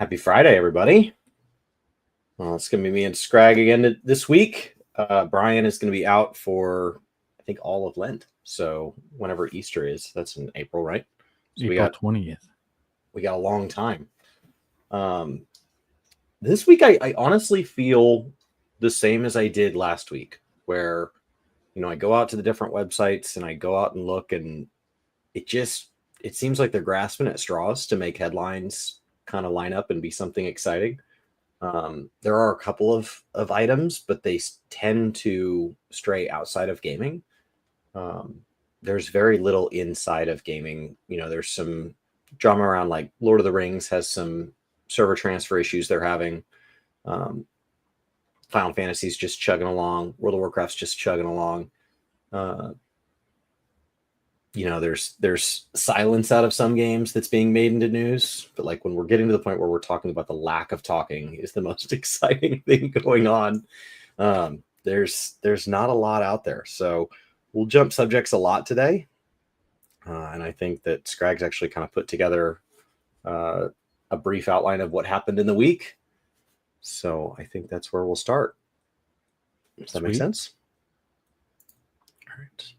Happy Friday, everybody. Well, it's going to be me and Scrag again this week. Brian is going to be out for, I think, all of Lent. So whenever Easter is, that's in April, right? So April 20th. We got a long time. This week, I honestly feel the same as I did last week, where, I go out to the different websites and I go out and look, and it seems like they're grasping at straws to make headlines kind of line up and be something exciting. There are a couple of items, but they tend to stray outside of gaming. There's very little inside of gaming. There's some drama around, like Lord of the Rings has some server transfer issues they're having. Final Fantasy's just chugging along. World of Warcraft's just chugging along. There's silence out of some games that's being made into news, but like when we're getting to the point where we're talking about the lack of talking is the most exciting thing going on. There's not a lot out there, so we'll jump subjects a lot today, and I think that Scrag's actually kind of put together a brief outline of what happened in the week, so I think that's where we'll start. Does that make sense? All right.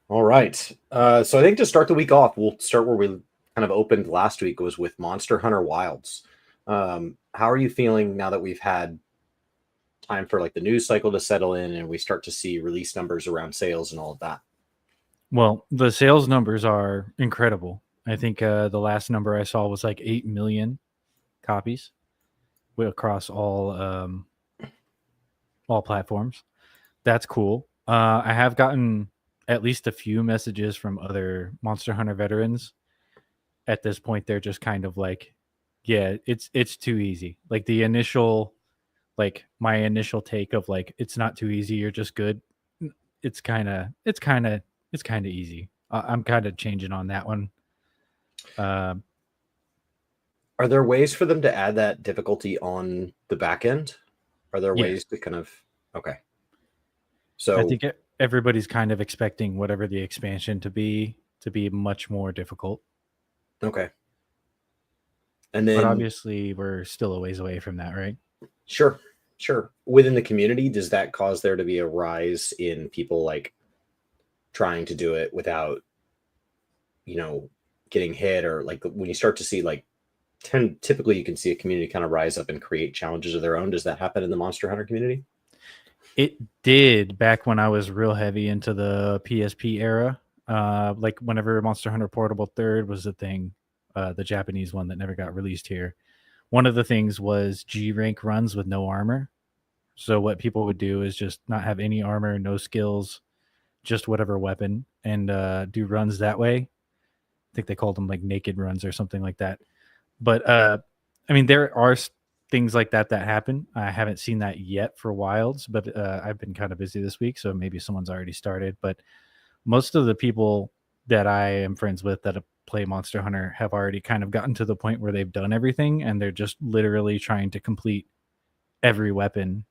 All right. So I think to start the week off, we'll start where we kind of opened last week, was with Monster Hunter Wilds. How are you feeling now that we've had time for like the news cycle to settle in and we start to see release numbers around sales and all of that? Well, the sales numbers are incredible. I think the last number I saw was like 8 million copies across all platforms. That's cool. I have gotten at least a few messages from other Monster Hunter veterans. At this point, they're just kind of like, yeah, it's too easy. Like my initial take of like, it's not too easy, you're just good. It's kind of easy. I'm kind of changing on that one. Are there ways for them to add that difficulty on the back end? Are there ways to kind of, okay. So I think everybody's kind of expecting whatever the expansion to be much more difficult. Okay. And then, but obviously we're still a ways away from that, right? Sure. Within the community, does that cause there to be a rise in people like trying to do it without, getting hit, or like when you start to see like typically you can see a community kind of rise up and create challenges of their own? Does that happen in the Monster Hunter community? It did back when I was real heavy into the PSP era. Like whenever Monster Hunter Portable 3rd was the thing, the Japanese one that never got released here. One of the things was G rank runs with no armor. So what people would do is just not have any armor, no skills, just whatever weapon, and do runs that way. I think they called them like naked runs or something like that. But I mean, there are things like that happen. I haven't seen that yet for Wilds, but I've been kind of busy this week, so maybe someone's already started. But most of the people that I am friends with that play Monster Hunter have already kind of gotten to the point where they've done everything, and they're just literally trying to complete every weapon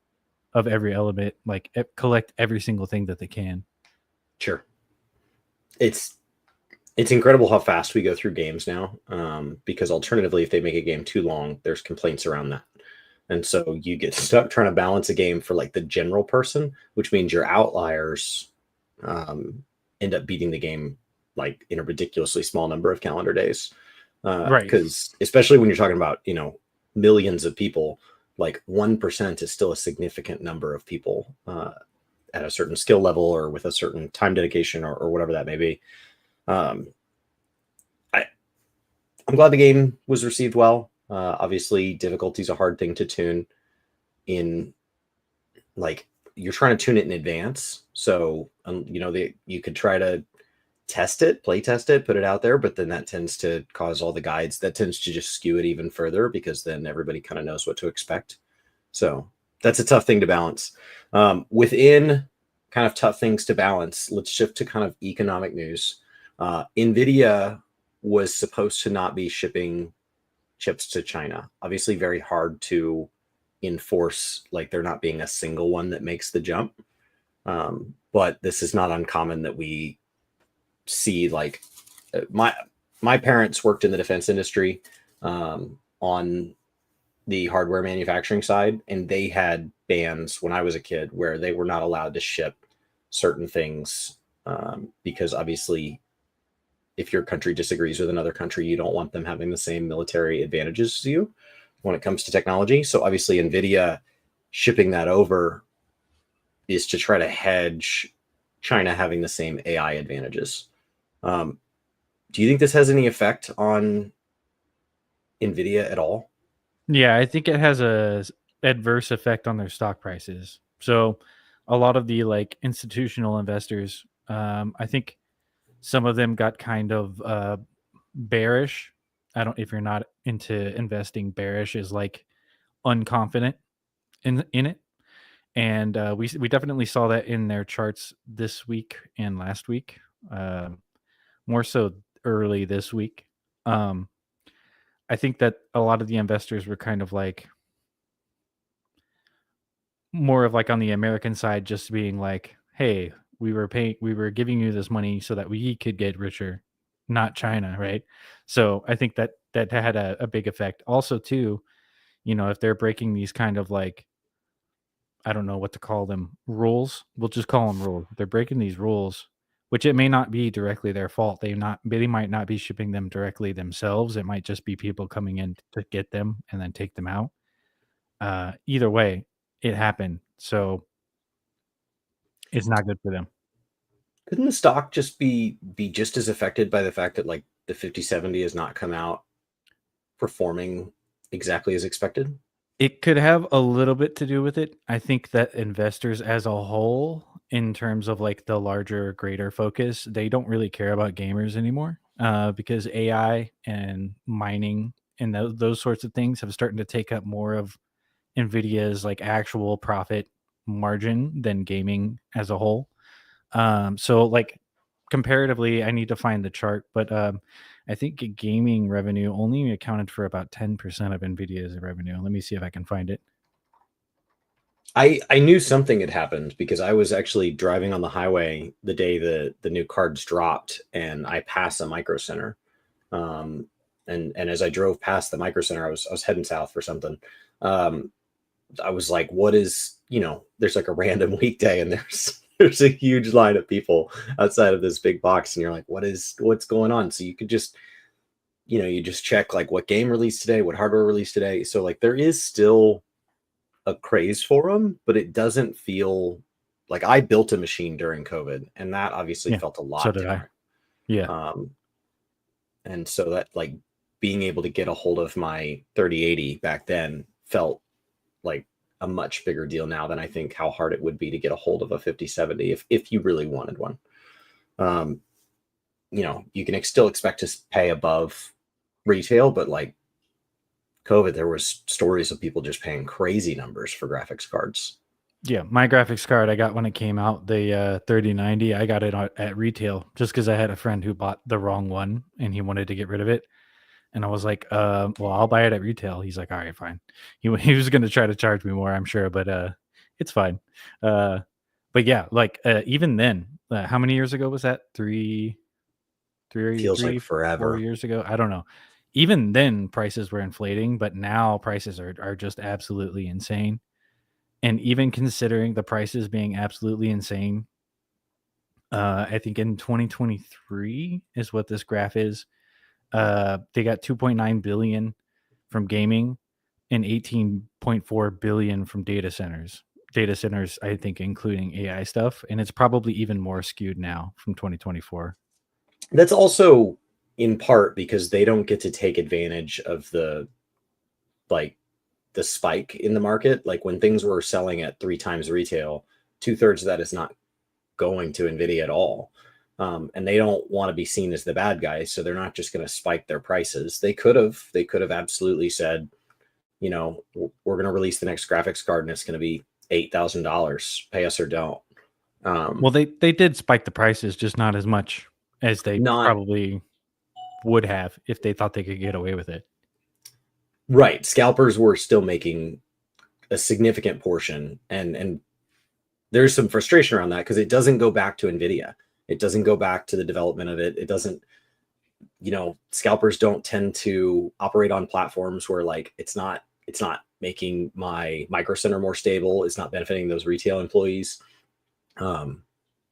of every element, like collect every single thing that they can. Sure. It's incredible how fast we go through games now, because alternatively, if they make a game too long, there's complaints around that. And so you get stuck trying to balance a game for like the general person, which means your outliers end up beating the game like in a ridiculously small number of calendar days. Right. Because especially when you're talking about, millions of people, like 1% is still a significant number of people at a certain skill level or with a certain time dedication or whatever that may be. I'm glad the game was received well. Obviously, difficulty is a hard thing to tune in. Like, you're trying to tune it in advance. So, you could try to play test it, put it out there, but then that tends to cause all the guides. That tends to just skew it even further because then everybody kind of knows what to expect. So that's a tough thing to balance. Within kind of tough things to balance. Let's shift to kind of economic news. Nvidia was supposed to not be shipping chips to China. Obviously, very hard to enforce, like there not being a single one that makes the jump. But this is not uncommon that we see, like my parents worked in the defense industry on the hardware manufacturing side, and they had bans when I was a kid where they were not allowed to ship certain things because obviously if your country disagrees with another country, you don't want them having the same military advantages as you when it comes to technology. So obviously Nvidia shipping that over is to try to hedge China having the same AI advantages. Do you think this has any effect on Nvidia at all? Yeah, I think it has a adverse effect on their stock prices. So a lot of the like institutional investors, I think some of them got kind of bearish. I don't if you're not into investing, bearish is like unconfident in it. And we definitely saw that in their charts this week and last week. More so early this week. Um, I think that a lot of the investors were kind of like more of like on the American side, just being like, "Hey, we were giving you this money so that we could get richer, not China, right?" So I think that that had a big effect. Also, too, if they're breaking these kind of like I don't know what to call them rules. We'll just call them rules. They're breaking these rules, which it may not be directly their fault. They might not be shipping them directly themselves. It might just be people coming in to get them and then take them out. Either way, it happened. So it's not good for them. Couldn't the stock just be just as affected by the fact that like the 5070 has not come out performing exactly as expected? It could have a little bit to do with it. I think that investors as a whole, in terms of like the larger, greater focus, they don't really care about gamers anymore because AI and mining and those sorts of things have started to take up more of Nvidia's like actual profit margin than gaming as a whole. So like comparatively, I need to find the chart, but I think gaming revenue only accounted for about 10% of Nvidia's revenue. Let me see if I can find it. I knew something had happened because I was actually driving on the highway the day the new cards dropped, and I passed a micro center. Um, and as I drove past the micro center, I was heading south for something. Um, I was like, what is, there's like a random weekday and there's a huge line of people outside of this big box, and you're like, what's going on? So you could just, you just check like what game released today, what hardware released today. So like there is still a craze for them, but it doesn't feel like I built a machine during COVID, and that obviously Yeah, felt a so lot did I. different. Yeah. Um, and so that like being able to get a hold of my 3080 back then felt like a much bigger deal now than I think how hard it would be to get a hold of a 5070 if you really wanted one. Um, you can still expect to pay above retail, but like COVID, there was stories of people just paying crazy numbers for graphics cards. Yeah, my graphics card I got when it came out, the 3090, I got it at retail just because I had a friend who bought the wrong one and he wanted to get rid of it. And I was like, well, I'll buy it at retail. He's like, all right, fine. He was going to try to charge me more, I'm sure, but it's fine. Uh, but yeah, like even then, how many years ago was that? Feels like 4 forever. years ago? I don't know. Even then, prices were inflating, but now prices are just absolutely insane. And even considering the prices being absolutely insane, I think in 2023 is what this graph is. They got 2.9 billion from gaming and 18.4 billion from data centers. Data centers, I think, including AI stuff, and it's probably even more skewed now from 2024. That's also in part because they don't get to take advantage of like the spike in the market. Like when things were selling at 3 times retail, 2/3 of that is not going to Nvidia at all. And they don't want to be seen as the bad guys, so they're not just going to spike their prices. They could have absolutely said, we're going to release the next graphics card and it's going to be $8,000. Pay us or don't. Well, they did spike the prices, just not as much as they Not probably would have if they thought they could get away with it. right. Scalpers were still making a significant portion, and there's some frustration around that because it doesn't go back to Nvidia. It doesn't go back to the development of it. It doesn't, scalpers don't tend to operate on platforms where like it's not making my micro center more stable. It's not benefiting those retail employees. Um,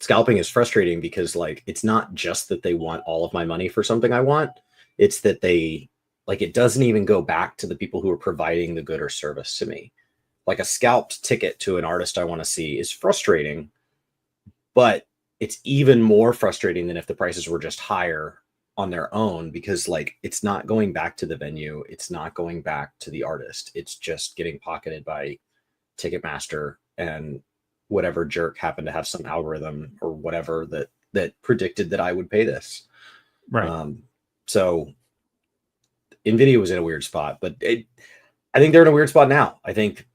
Scalping is frustrating because like it's not just that they want all of my money for something I want. It's that they like it doesn't even go back to the people who are providing the good or service to me. Like a scalped ticket to an artist I want to see is frustrating, but it's even more frustrating than if the prices were just higher on their own, because like it's not going back to the venue, it's not going back to the artist, it's just getting pocketed by Ticketmaster and whatever jerk happened to have some algorithm or whatever that predicted that I would pay this. Right. So Nvidia was in a weird spot, but I think they're in a weird spot now. I think,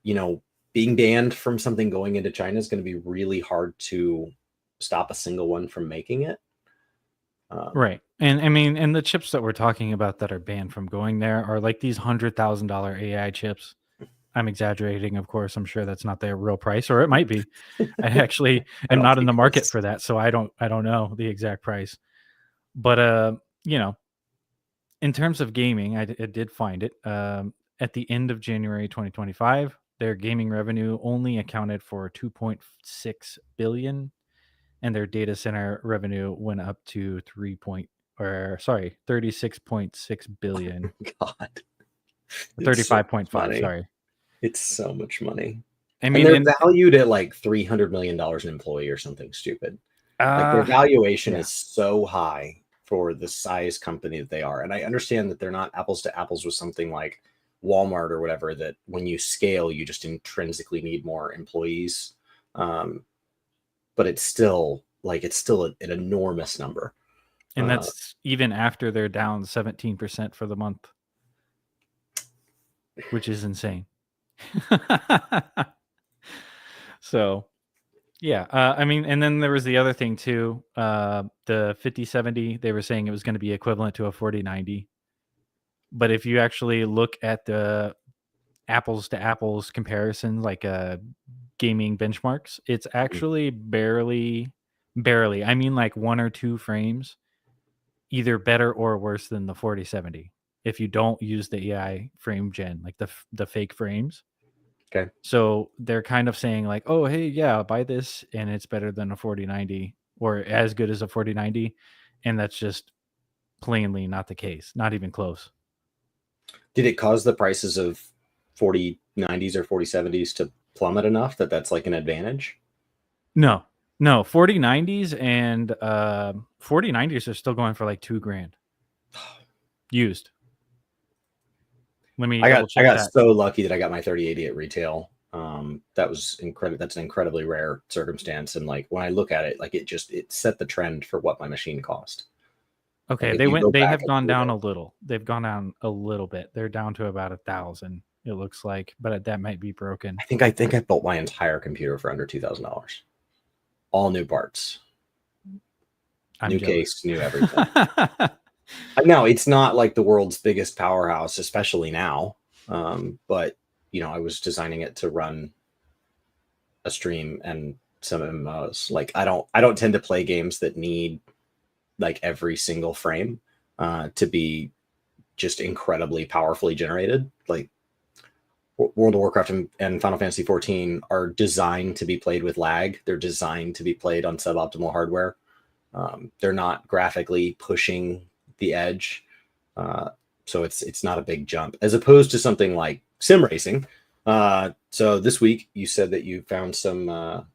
being banned from something going into China is going to be really hard to stop a single one from making it. Right. And I mean, and the chips that we're talking about that are banned from going there are like these $100,000 AI chips. I'm exaggerating, of course. I'm sure that's not their real price, or it might be. I actually I am don't not in think the it market is. for that, so I don't know the exact price. But in terms of gaming, I did find it. At the end of January 2025, their gaming revenue only accounted for 2.6 billion, and their data center revenue went up to 36.6 billion. God, it's so much 35.5, money. sorry. It's so much money. I And mean, they're and valued at like $300 million an employee or something stupid. Like their valuation yeah. is so high for the size company that they are. And I understand that they're not apples to apples with something like Walmart or whatever, that when you scale, you just intrinsically need more employees. But it's still an enormous number. And that's even after they're down 17% for the month, which is insane. So, yeah. I mean, and then there was the other thing too. The 5070, they were saying it was going to be equivalent to a 4090. But if you actually look at the apples to apples comparison, like gaming benchmarks, it's actually barely, I mean, like 1 or 2 frames, either better or worse than the 4070. If you don't use the AI frame gen, like the fake frames. Okay. So they're kind of saying like, oh, hey, yeah, buy this and it's better than a 4090 or as good as a 4090. And that's just plainly not the case, not even close. Did it cause the prices of 4090s or 4070s to plummet enough that that's like an advantage? No, 4090s and 4090s are still going for like $2,000 used. Let me I double check got that. so lucky that I got my 3080 at retail. That was incredible. That's an incredibly rare circumstance. And like when I look at it, like it set the trend for what my machine cost. Okay, Like if you go they back have and gone look down at a it, little. They've gone down a little bit. They're down to about 1,000, it looks like, but that might be broken. I think I built my entire computer for under $2,000. All new parts, I'm new jealous. case, new everything. No, it's not like the world's biggest powerhouse, especially now. But I was designing it to run a stream and some MMOs. Like I don't tend to play games that need like every single frame to be just incredibly powerfully generated. Like World of Warcraft and Final Fantasy 14 are designed to be played with lag. They're designed to be played on suboptimal hardware. They're not graphically pushing the edge, so it's not a big jump as opposed to something like sim racing. So this week you said that you found some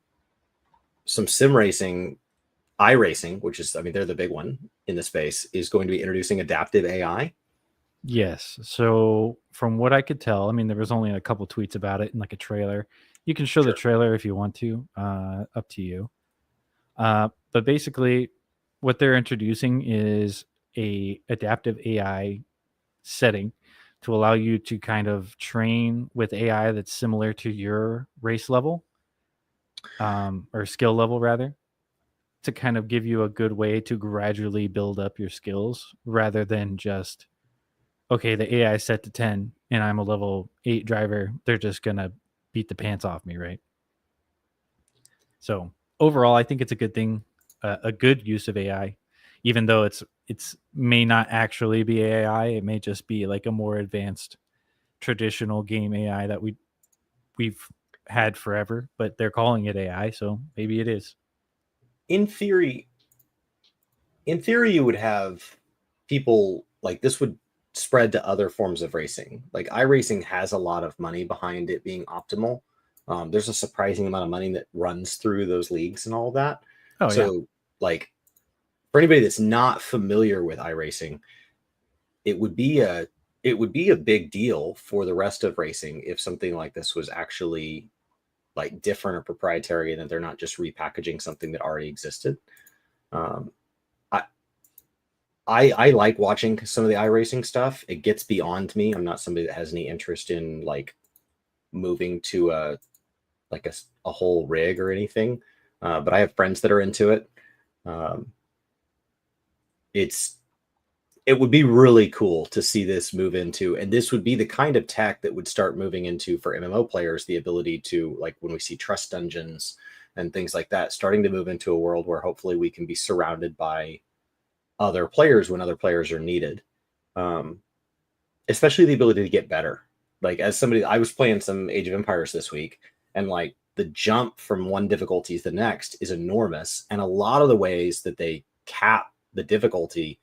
sim racing. iRacing, which is, I mean, they're the big one in the space, is going to be introducing adaptive AI. Yes. So from what I could tell, I mean, there was only a couple tweets about it and like a trailer. You can show the Sure. trailer if you want to, up to you. But basically, what they're introducing is a adaptive AI setting to allow you to kind of train with AI that's similar to your race level. or skill level rather, to kind of give you a good way to gradually build up your skills rather than just, okay, the AI is set to 10 and I'm a level 8 driver. They're just going to beat the pants off me, right? So overall, I think it's a good thing, a good use of AI, even though it's may not actually be AI. It may just be like a more advanced traditional game AI that we've had forever, but they're calling it AI, so maybe it is. In theory, you would have people like this would spread to other forms of racing. Like iRacing has a lot of money behind it being optimal. There's a surprising amount of money that runs through those leagues and all that. Oh yeah. So, like, for anybody that's not familiar with iRacing, it would be a big deal for the rest of racing if something like this was actually like different or proprietary, and that they're not just repackaging something that already existed. Um, I, I like watching some of the iRacing stuff. It gets beyond me. I'm not somebody that has any interest in like moving to a like a whole rig or anything. But I have friends that are into it. Um, it's it would be really cool to see this move into, and this would be the kind of tech that would start moving into for MMO players, the ability to, like, when we see trust dungeons and things like that, starting to move into a world where hopefully we can be surrounded by other players when other players are needed. Um, Especially the ability to get better. Like, as somebody, I was playing some Age of Empires this week, and like the jump from one difficulty to the next is enormous. And a lot of the ways that they cap the difficulty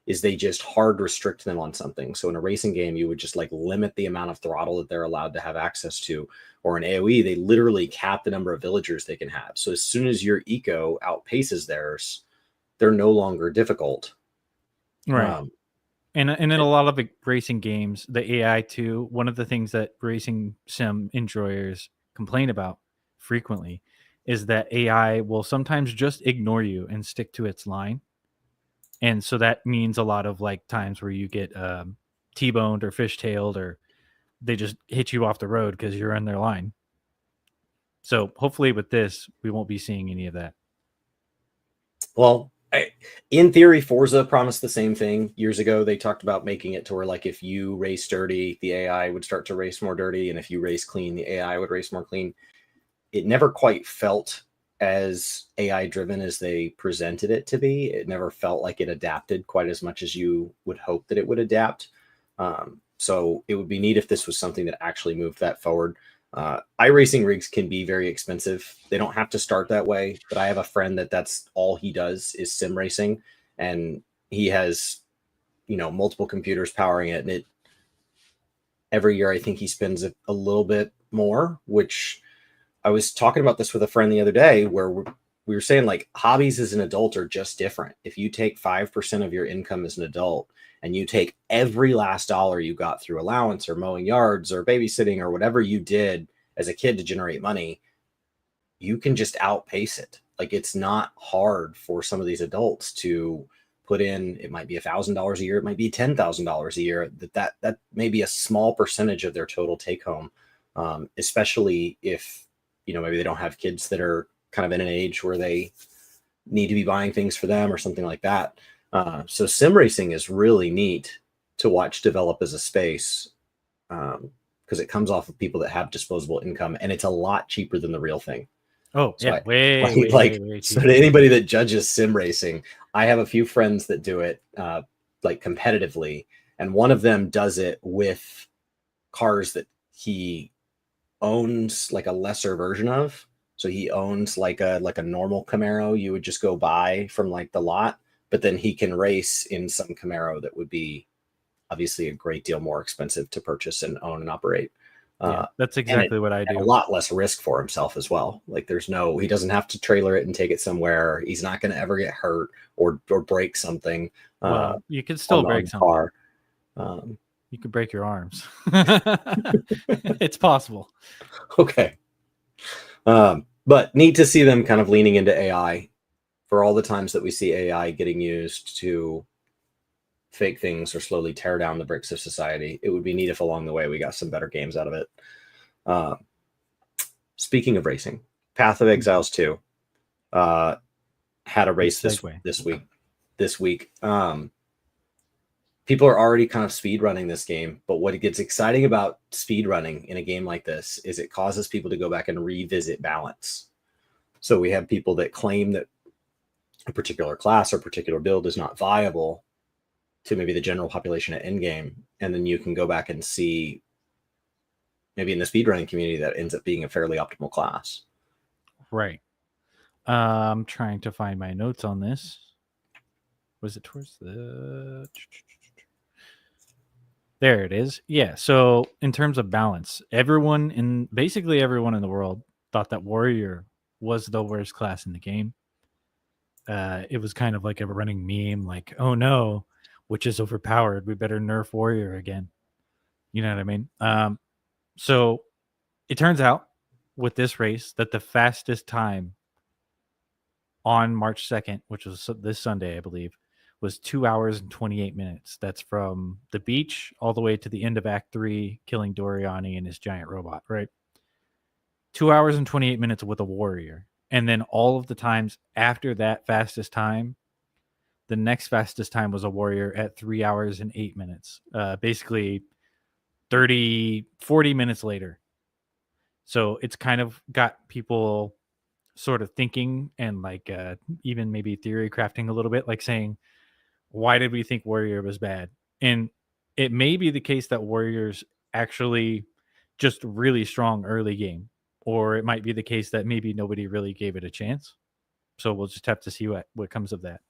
is they just hard restrict them on something. So in a racing game, you would just like limit the amount of throttle that they're allowed to have access to. Or in AoE, they literally cap the number of villagers they can have. So as soon as your eco outpaces theirs, they're no longer difficult. Right. Um, And in a lot of racing games, the AI too, one of the things that racing sim enjoyers complain about frequently is that AI will sometimes just ignore you and stick to its line. And so that means a lot of like times where you get T-boned or fishtailed, or they just hit you off the road because you're in their line. So hopefully with this, we won't be seeing any of that. Well, in theory, Forza promised the same thing years ago. They talked about making it to where, like, if you race dirty, the AI would start to race more dirty, and if you race clean, the AI would race more clean. It never quite felt as AI driven as they presented it to be. It never felt like it adapted quite as much as you would hope that it would adapt. So it would be neat if this was something that actually moved that forward. iRacing rigs can be very expensive. They don't have to start that way, but I have a friend that's all he does is sim racing, and he has, multiple computers powering it, and it every year I think he spends a little bit more, which I was talking about this with a friend the other day, where we were saying, like, hobbies as an adult are just different. If you take 5% of your income as an adult and you take every last dollar you got through allowance or mowing yards or babysitting or whatever you did as a kid to generate money, you can just outpace it. Like, it's not hard for some of these adults to put in. It might be $1,000 a year, it might be $10,000 a year. That may be a small percentage of their total take home, especially if maybe they don't have kids that are kind of in an age where they need to be buying things for them or something like that. So sim racing is really neat to watch develop as a space, because it comes off of people that have disposable income, and it's a lot cheaper than the real thing. Oh So yeah, way, like, way, way, way so cheaper. to anybody that judges sim racing, I have a few friends that do it like competitively, and one of them does it with cars that he owns like a lesser version of. So he owns like a normal Camaro you would just go buy from like the lot, but then he can race in some Camaro that would be obviously a great deal more expensive to purchase and own and operate. Yeah, that's And exactly what I a do. lot less risk for himself as well. Like, he doesn't have to trailer it and take it somewhere. He's not going to ever get hurt or break something Well, you can still on break the something. car. You could break your arms. It's possible. Okay. But neat to see them kind of leaning into AI for all the times that we see AI getting used to fake things or slowly tear down the bricks of society. It would be neat if along the way we got some better games out of it. Speaking of racing, Path of Exiles 2 had a Good race segue. this week. People are already kind of speed running this game, but what gets exciting about speed running in a game like this is it causes people to go back and revisit balance. So we have people that claim that a particular class or particular build is not viable to maybe the general population at endgame, and then you can go back and see maybe in the speedrunning community that ends up being a fairly optimal class. Right. I'm trying to find my notes on this. Was it towards the... There it is. Yeah. So in terms of balance, basically everyone in the world thought that warrior was the worst class in the game. It was kind of like a running meme, like, oh no, which is overpowered. We better nerf warrior again. You know what I mean? So it turns out with this race that the fastest time on March 2nd, which was this Sunday, I believe, was 2 hours and 28 minutes. That's from the beach all the way to the end of Act 3, killing Doriani and his giant robot, right? 2 hours and 28 minutes with a warrior. And then all of the times after that fastest time, the next fastest time was a warrior at 3 hours and 8 minutes. Basically 40 minutes later. So it's kind of got people sort of thinking and like even maybe theory crafting a little bit, like saying, why did we think warrior was bad? And it may be the case that warrior's actually just really strong early game, or it might be the case that maybe nobody really gave it a chance. So we'll just have to see what comes of that.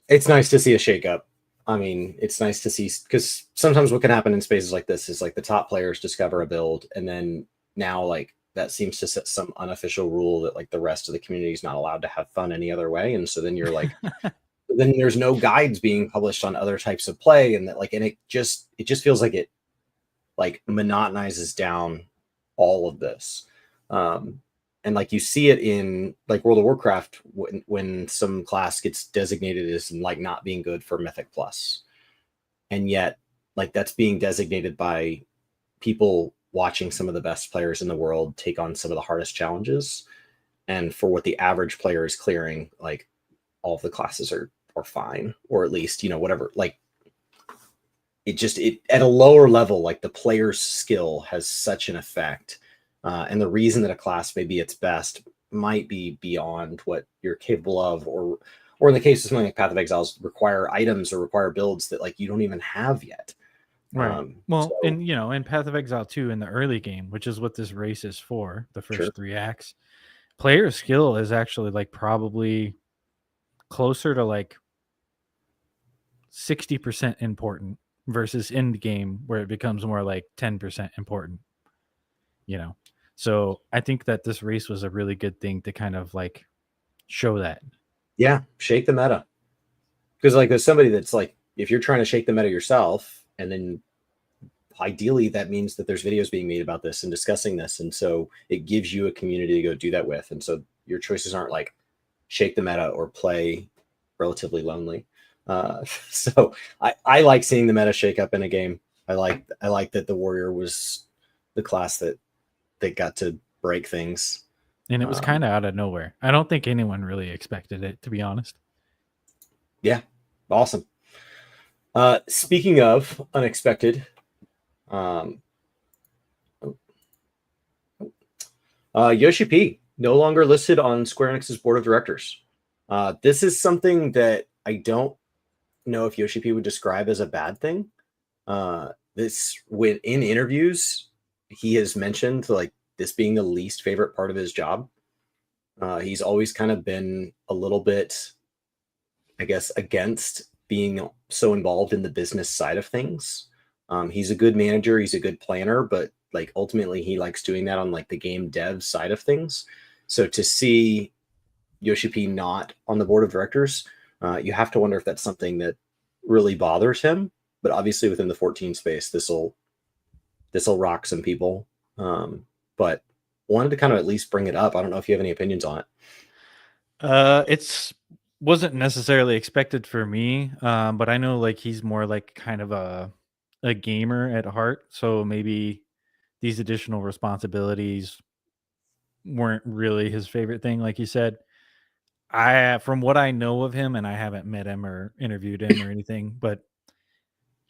It's nice to see a shakeup. I mean, it's nice to see, because sometimes what can happen in spaces like this is like the top players discover a build, and then now like that seems to set some unofficial rule that like the rest of the community is not allowed to have fun any other way. And so then you're like, then there's no guides being published on other types of play, and that like, and it just feels like it like monotonizes down all of this. And like you see it in like World of Warcraft when some class gets designated as like not being good for Mythic Plus, and yet like that's being designated by people watching some of the best players in the world take on some of the hardest challenges, and for what the average player is clearing, like all of the classes are fine, or at least, you know, whatever, like it at a lower level, like the player's skill has such an effect. And the reason that a class may be its best might be beyond what you're capable of, or in the case of something like Path of Exiles, require items or require builds that like you don't even have yet. Right. Well, and you know, in Path of Exile 2 in the early game, which is what this race is for, the first 3 acts, player skill is actually like probably closer to like 60% important versus end game where it becomes more like 10% important, you know. So I think that this race was a really good thing to kind of like show that. Yeah, shake the meta. Because like there's somebody that's like, if you're trying to shake the meta yourself, and then ideally that means that there's videos being made about this and discussing this, and so it gives you a community to go do that with, and so your choices aren't like shake the meta or play relatively lonely. So I like seeing the meta shake up in a game. I like that the warrior was the class that got to break things, and it was kind of out of nowhere. I don't think anyone really expected it, to be honest. Yeah, awesome. Speaking of unexpected, Yoshi-P no longer listed on Square Enix's board of directors. This is something that I don't know if Yoshi-P would describe as a bad thing. This, when in interviews, he has mentioned like this being the least favorite part of his job. He's always kind of been a little bit, I guess, against being so involved in the business side of things. He's a good manager, he's a good planner, but like ultimately he likes doing that on like the game dev side of things. So to see Yoshi-P not on the board of directors, you have to wonder if that's something that really bothers him. But obviously within the 14 space, this will rock some people. But wanted to kind of at least bring it up. I don't know if you have any opinions on it. It's wasn't necessarily expected for me, but I know like he's more like kind of a gamer at heart, so maybe these additional responsibilities weren't really his favorite thing, like you said. From what I know of him, and I haven't met him or interviewed him or anything, but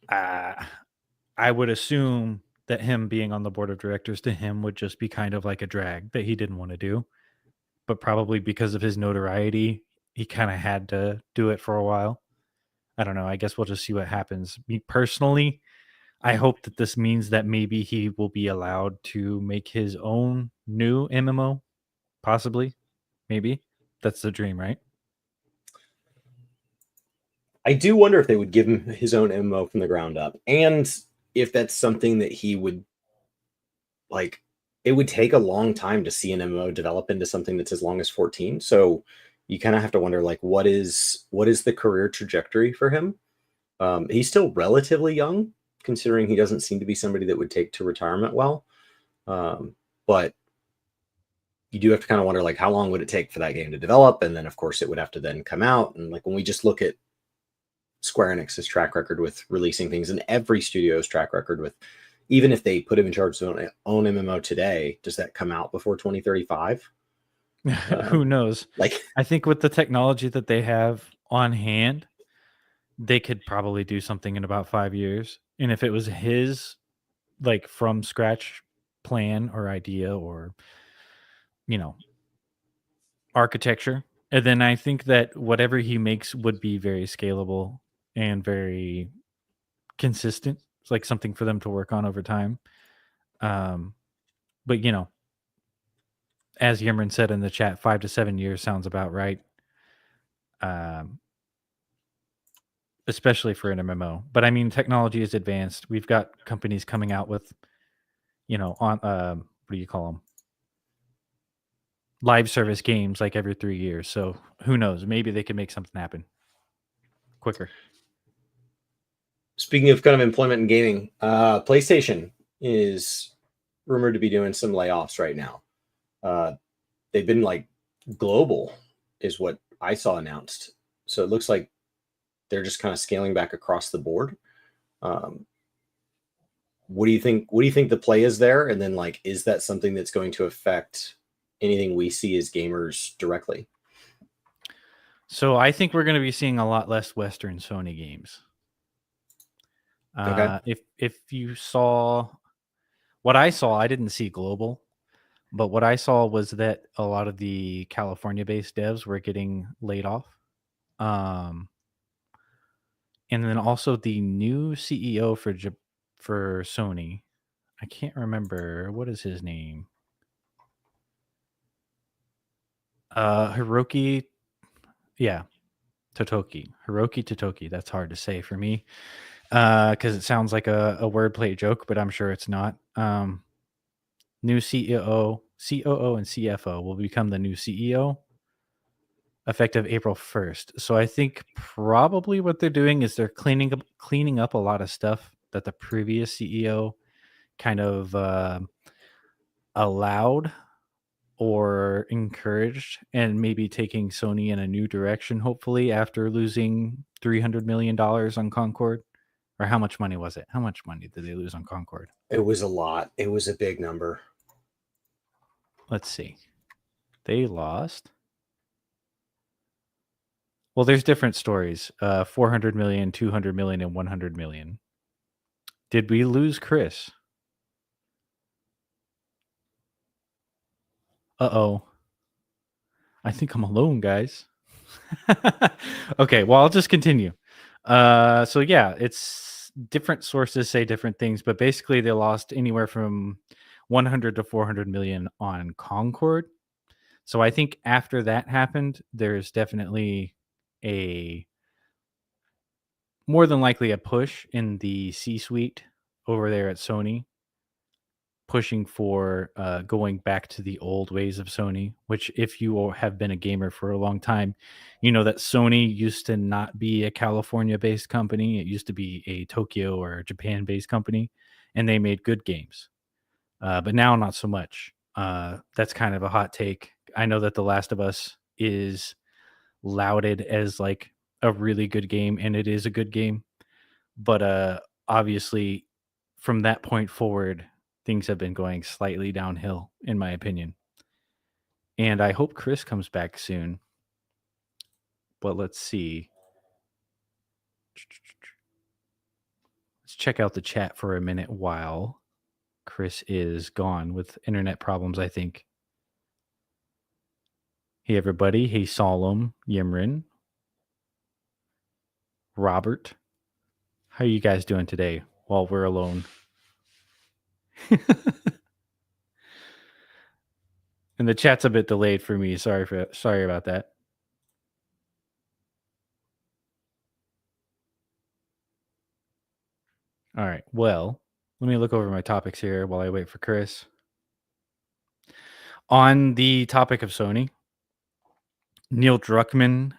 uh, I would assume that him being on the board of directors to him would just be kind of like a drag that he didn't want to do. But probably because of his notoriety, he kind of had to do it for a while. I don't know. I guess we'll just see what happens. Me personally, I hope that this means that maybe he will be allowed to make his own new MMO, possibly. Maybe. That's the dream, right? I do wonder if they would give him his own MMO from the ground up, and if that's something that he would like. It would take a long time to see an MMO develop into something that's as long as 14. So you kind of have to wonder, like, what is the career trajectory for him? He's still relatively young, considering he doesn't seem to be somebody that would take to retirement well. But you do have to kind of wonder, like, how long would it take for that game to develop? And then, of course, it would have to then come out. And like when we just look at Square Enix's track record with releasing things, and every studio's track record with, even if they put him in charge of their own MMO today, does that come out before 2035? Who knows? Like, I think with the technology that they have on hand, they could probably do something in about 5 years. And if it was his, like, from scratch plan or idea or, you know, architecture, and then I think that whatever he makes would be very scalable and very consistent. It's like something for them to work on over time. Um, but as Yimron said in the chat, 5 to 7 years sounds about right. Um, especially for an MMO. But I mean, technology is advanced. We've got companies coming out with, on what do you call them? Live service games like every 3 years. So who knows? Maybe they can make something happen quicker. speaking of kind of employment in gaming, PlayStation is rumored to be doing some layoffs right now. They've been like global, is what I saw announced. So it looks like they're just kind of scaling back across the board. What do you think? What do you think the play is there? And then, like, is that something that's going to affect anything we see as gamers directly? So I think we're going to be seeing a lot less Western Sony games. Okay. If you saw what I saw, I didn't see global, but what I saw was that a lot of the California-based devs were getting laid off. And then also the new CEO for Sony, I can't remember, what is his name? Hiroki Totoki. That's hard to say for me because it sounds like a wordplay joke, but I'm sure it's not. New CEO, COO, and CFO will become the new CEO effective April 1st. So I think probably what they're doing is they're cleaning up a lot of stuff that the previous CEO kind of allowed or encouraged, and maybe taking Sony in a new direction, hopefully, after losing $300 million on Concord. Or how much money was it? How much money did they lose on Concord? It was a lot. It was a big number. Let's see. They lost. Well, there's different stories. 400 million, 200 million, and 100 million. Did we lose Chris? Uh-oh. I think I'm alone, guys. Okay, well, I'll just continue. So yeah, it's different sources say different things, but basically they lost anywhere from 100 to 400 million on Concord. So I think after that happened, there's definitely more than likely a push in the C-suite over there at Sony, pushing for going back to the old ways of Sony, which if you have been a gamer for a long time, you know that Sony used to not be a California-based company. It used to be a Tokyo or Japan-based company, and they made good games. But now not so much. That's kind of a hot take. I know that The Last of Us is lauded as like a really good game, and it is a good game. But obviously, from that point forward, things have been going slightly downhill, in my opinion. And I hope Chris comes back soon. But let's see. Let's check out the chat for a minute while Chris is gone with internet problems, I think. Hey, everybody. Hey, Solemn, Yimrin, Robert. How are you guys doing today while we're alone? And the chat's a bit delayed for me. Sorry about that. All right. Well, let me look over my topics here while I wait for Chris. On the topic of Sony, Neil Druckmann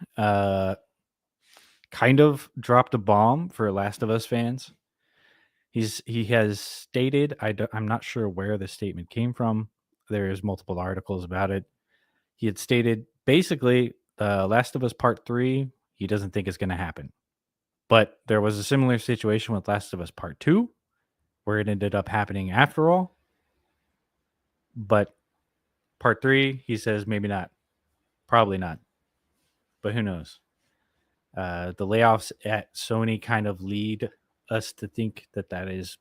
kind of dropped a bomb for Last of Us fans. He has stated, I'm not sure where the statement came from. There's multiple articles about it. He had stated basically, Last of Us Part 3, he doesn't think it's going to happen. But there was a similar situation with Last of Us Part 2, where it ended up happening after all. But Part 3, he says maybe not. Probably not. But who knows? The layoffs at Sony kind of lead us to think that is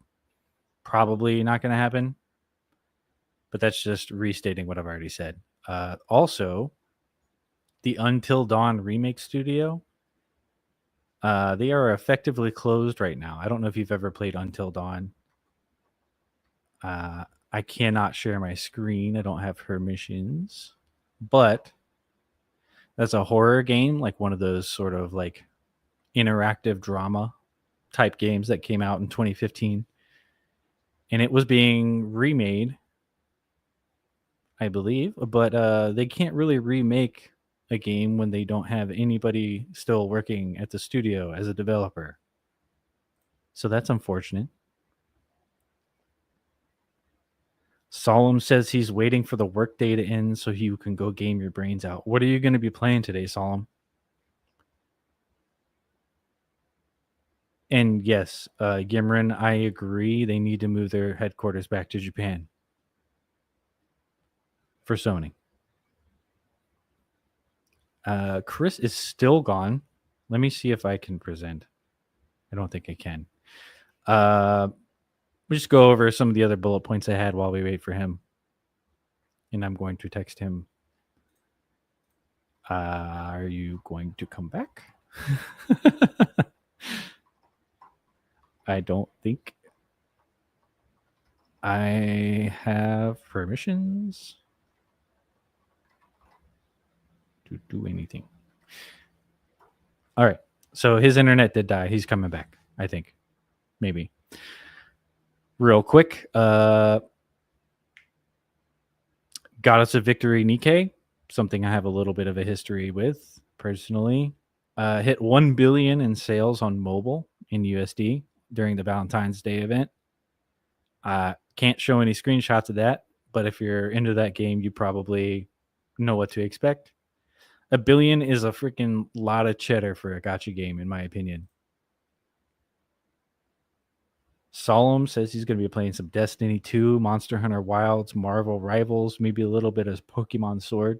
probably not going to happen. But that's just restating what I've already said. Also, the Until Dawn remake studio, they are effectively closed right now. I don't know if you've ever played Until Dawn. I cannot share my screen. I don't have permissions. But that's a horror game, like one of those sort of like interactive drama type games that came out in 2015. And it was being remade, I believe, but they can't really remake a game when they don't have anybody still working at the studio as a developer. So that's unfortunate. Solemn says he's waiting for the workday to end so you can go game your brains out. What are you going to be playing today, Solemn? And yes, Gimrin, I agree. They need to move their headquarters back to Japan for Sony. Chris is still gone. Let me see if I can present. I don't think I can. We'll just go over some of the other bullet points I had while we wait for him. And I'm going to text him. Are you going to come back? I don't think I have permissions to do anything. All right. So his internet did die. He's coming back, I think. Maybe. Real quick. Goddess of Victory Nikkei, something I have a little bit of a history with personally. Hit 1 billion in sales on mobile in USD during the Valentine's Day event. Can't show any screenshots of that, but if you're into that game, you probably know what to expect. 1 billion is a freaking lot of cheddar for a gacha game, in my opinion. Solemn says he's going to be playing some Destiny 2, Monster Hunter Wilds, Marvel Rivals, maybe a little bit of Pokemon Sword.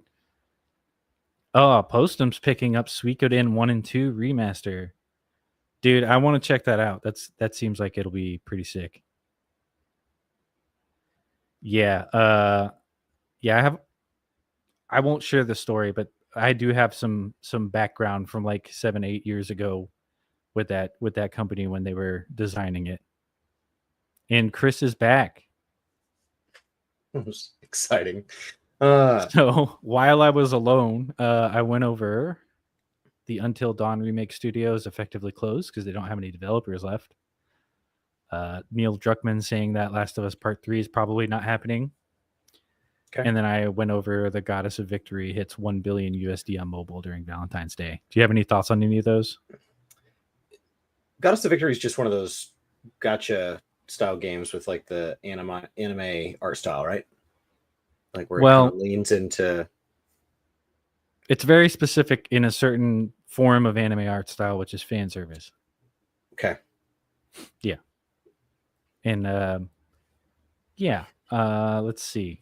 Oh, Postum's picking up Suikoden 1 and 2 remaster. Dude, I want to check that out. That seems like it'll be pretty sick. Yeah, I won't share the story, but I do have some background from like 7-8 years ago with that company when they were designing it. And Chris is back. It was exciting. So while I was alone, I went over the Until Dawn remake studios effectively closed because they don't have any developers left. Neil Druckmann saying that Last of Us Part 3 is probably not happening. Okay. And then I went over the Goddess of Victory hits 1 billion USD on mobile during Valentine's Day. Do you have any thoughts on any of those? Goddess of Victory is just one of those gacha style games with like the anime art style, right? Like where it kind of leans into. It's very specific in a certain form of anime art style, which is fan service. Okay. Yeah. And Yeah. Let's see.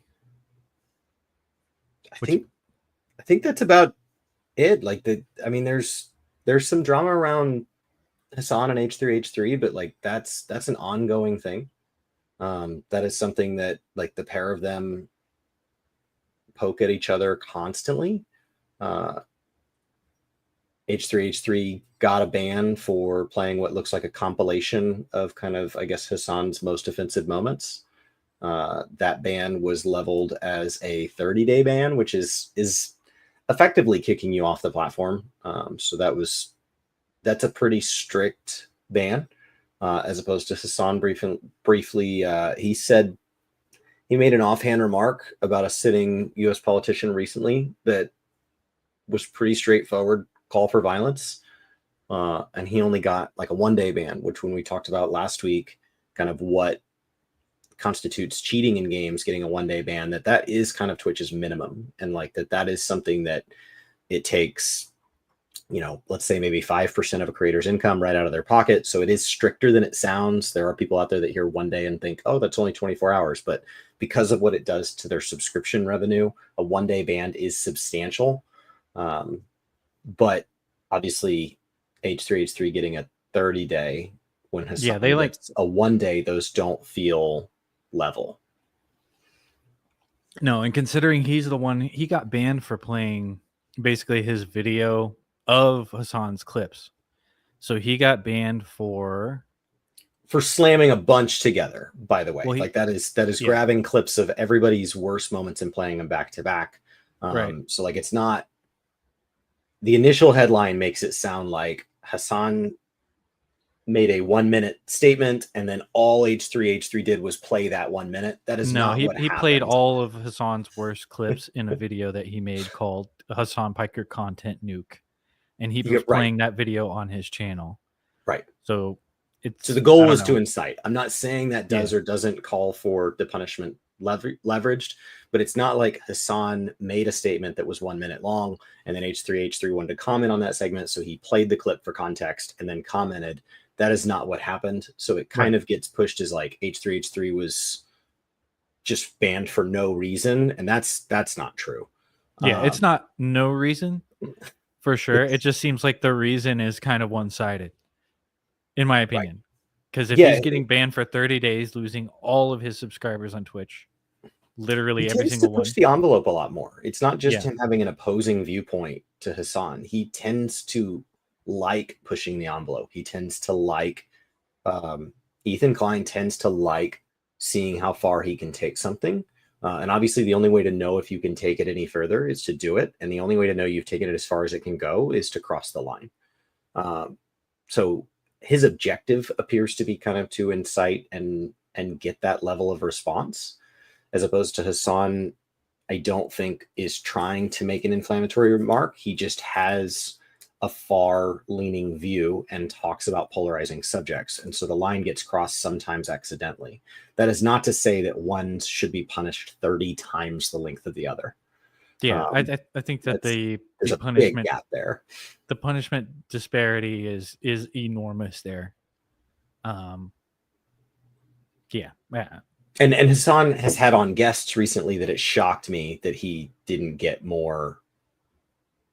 I think that's about it. Like I mean, there's some drama around Hassan and H3H3, but like that's an ongoing thing. That is something that like the pair of them poke at each other constantly. Uh, H3H3 got a ban for playing what looks like a compilation of kind of, I guess, Hassan's most offensive moments. That ban was leveled as a 30-day ban, which is effectively kicking you off the platform. So that's a pretty strict ban, as opposed to Hassan briefly. He said he made an offhand remark about a sitting U.S. politician recently that was pretty straightforward call for violence. And he only got like a 1-day ban, which when we talked about last week, kind of what constitutes cheating in games, getting a 1-day ban, that is kind of Twitch's minimum. And like that is something that it takes, let's say maybe 5% of a creator's income right out of their pocket. So it is stricter than it sounds. There are people out there that hear 1 day and think, oh, that's only 24 hours. But because of what it does to their subscription revenue, a 1-day ban is substantial. But obviously H3H3 getting a 30-day when Hassan gets a 1-day, those don't feel level. No, and considering he's the one, he got banned for playing basically his video of Hassan's clips. So he got banned for slamming a bunch together, by the way. Well, that is grabbing clips of everybody's worst moments and playing them back to back. Right. So like it's not, the initial headline makes it sound like Hassan made a 1-minute statement and then all H3H3 did was play that 1 minute. That is not what happened. He played all of Hassan's worst clips in a video that he made called Hassan Piker Content Nuke. And he was playing that video on his channel. Right. So the goal was to incite. I'm not saying that does or doesn't call for the punishment leveraged, but it's not like Hassan made a statement that was 1 minute long and then H3H3 wanted to comment on that segment. So he played the clip for context and then commented. That is not what happened. So it kind of gets pushed as like H3H3 was just banned for no reason. And that's not true. Yeah, it's not no reason for sure. It just seems like the reason is kind of one-sided, in my opinion. Because if he's getting banned for 30 days, losing all of his subscribers on Twitch, literally every single one. He tends to push the envelope a lot more. It's not just him having an opposing viewpoint to Hassan. He tends to like pushing the envelope. He tends to like, Ethan Klein tends to like seeing how far he can take something. And obviously the only way to know if you can take it any further is to do it. And the only way to know you've taken it as far as it can go is to cross the line. So his objective appears to be kind of to incite and get that level of response, as opposed to Hassan, I don't think is trying to make an inflammatory remark. He just has a far-leaning view and talks about polarizing subjects. And so the line gets crossed sometimes accidentally. That is not to say that one should be punished 30 times the length of the other. Yeah, I think that there's a big gap there. The punishment disparity is enormous there. Yeah. And Hassan has had on guests recently that it shocked me that he didn't get more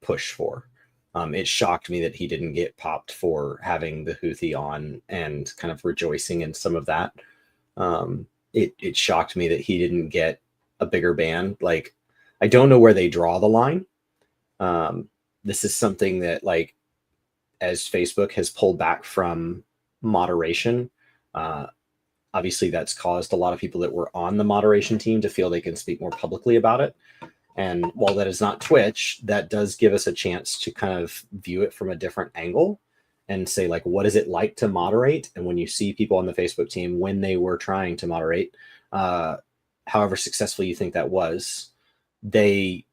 push for. It shocked me that he didn't get popped for having the Houthi on and kind of rejoicing in some of that. It shocked me that he didn't get a bigger ban. Like, I don't know where they draw the line. This is something that, like, as Facebook has pulled back from moderation, obviously that's caused a lot of people that were on the moderation team to feel they can speak more publicly about it. And while that is not Twitch, that does give us a chance to kind of view it from a different angle and say, like, what is it like to moderate? And when you see people on the Facebook team, when they were trying to moderate, however successful you think that was, they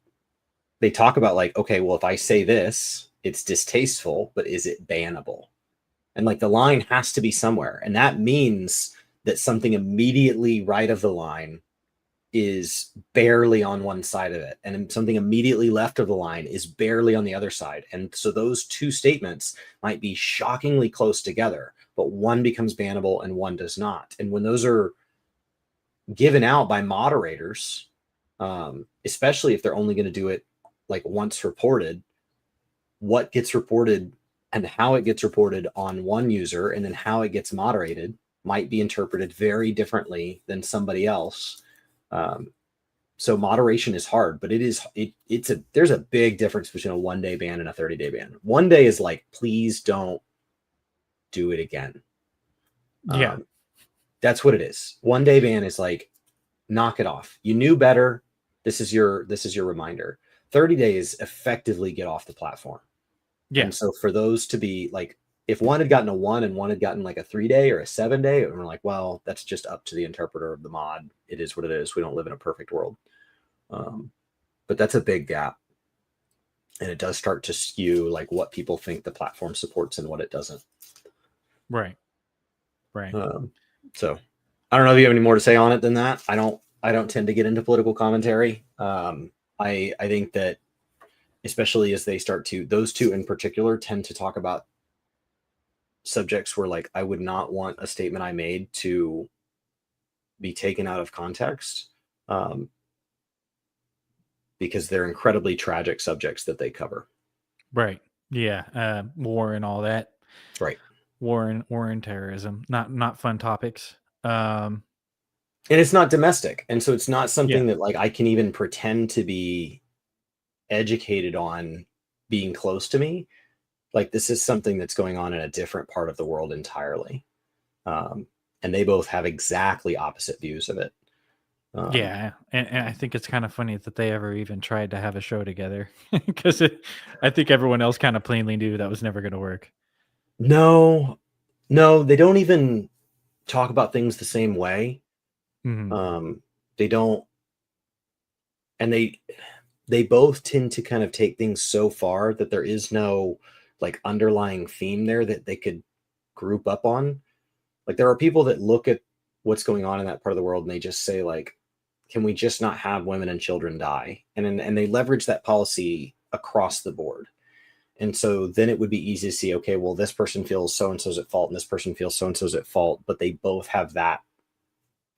talk about, like, okay, well, if I say this, it's distasteful, but is it bannable? And like the line has to be somewhere. And that means that something immediately right of the line is barely on one side of it, and something immediately left of the line is barely on the other side. And so those two statements might be shockingly close together, but one becomes bannable and one does not. And when those are given out by moderators, especially if they're only going to do it like once reported, what gets reported and how it gets reported on one user and then how it gets moderated might be interpreted very differently than somebody else. So moderation is hard, but there's a big difference between a 1 day ban and a 30-day ban. 1 day is like, please don't do it again. Yeah. That's what it is. 1 day ban is like, knock it off. You knew better. This is your reminder. 30 days effectively get off the platform. Yeah. And so for those to be like, if one had gotten a 1 and one had gotten like a 3 day or a 7 day, and we're like, well, that's just up to the interpreter of the mod. It is what it is. We don't live in a perfect world. But that's a big gap. And it does start to skew like what people think the platform supports and what it doesn't. Right. So I don't know if you have any more to say on it than that. I don't tend to get into political commentary. I think that especially as they start to, those two in particular tend to talk about subjects where like I would not want a statement I made to be taken out of context, because they're incredibly tragic subjects that they cover. Right. Yeah. War and all that. Right. War and terrorism. Not fun topics. And it's not domestic. And so it's not something Yeah. that like I can even pretend to be educated on being close to me. Like this is something that's going on in a different part of the world entirely. And they both have exactly opposite views of it. Yeah, and I think it's kind of funny that they ever even tried to have a show together because I think everyone else kind of plainly knew that was never going to work. No, they don't even talk about things the same way. They don't, and they both tend to kind of take things so far that there is no like underlying theme there that they could group up on. Like there are people that look at what's going on in that part of the world and they just say like, can we just not have women and children die? And they leverage that policy across the board. And so then it would be easy to see, okay, well, this person feels so-and-so's at fault and this person feels so-and-so's at fault, but they both have that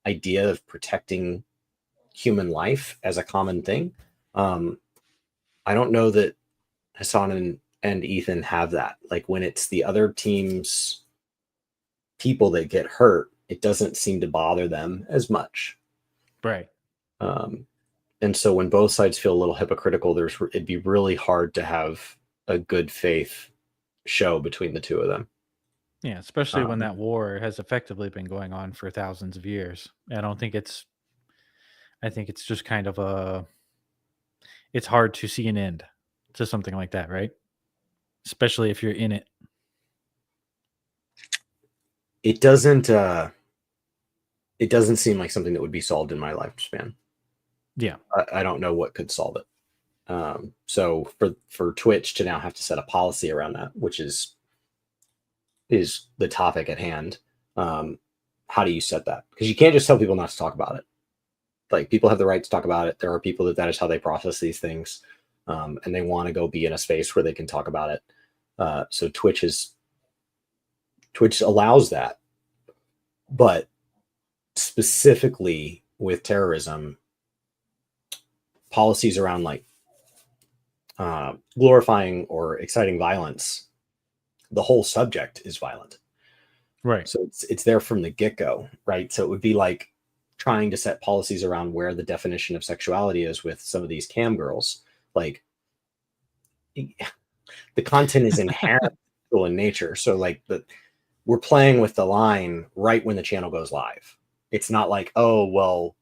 idea of protecting human life as a common thing. I don't know that Hassan and Ethan have that. Like when it's the other team's people that get hurt, it doesn't seem to bother them as much. Right. And so when both sides feel a little hypocritical, it'd be really hard to have a good faith show between the two of them. Yeah, especially when that war has effectively been going on for thousands of years. I think it's just kind of it's hard to see an end to something like that, right? Especially if you're in it. It doesn't seem like something that would be solved in my lifespan. Yeah. I don't know what could solve it. So for Twitch to now have to set a policy around that, which is the topic at hand, how do you set that? Because you can't just tell people not to talk about it. Like people have the right to talk about it. There are people that is how they process these things, and they want to go be in a space where they can talk about it. So Twitch allows that, but specifically with terrorism, policies around like glorifying or exciting violence, the whole subject is violent. Right. So it's there from the get-go, right? So it would be like trying to set policies around where the definition of sexuality is with some of these cam girls. Like the content is inherent in nature. So like we're playing with the line right when the channel goes live. It's not like, oh, well,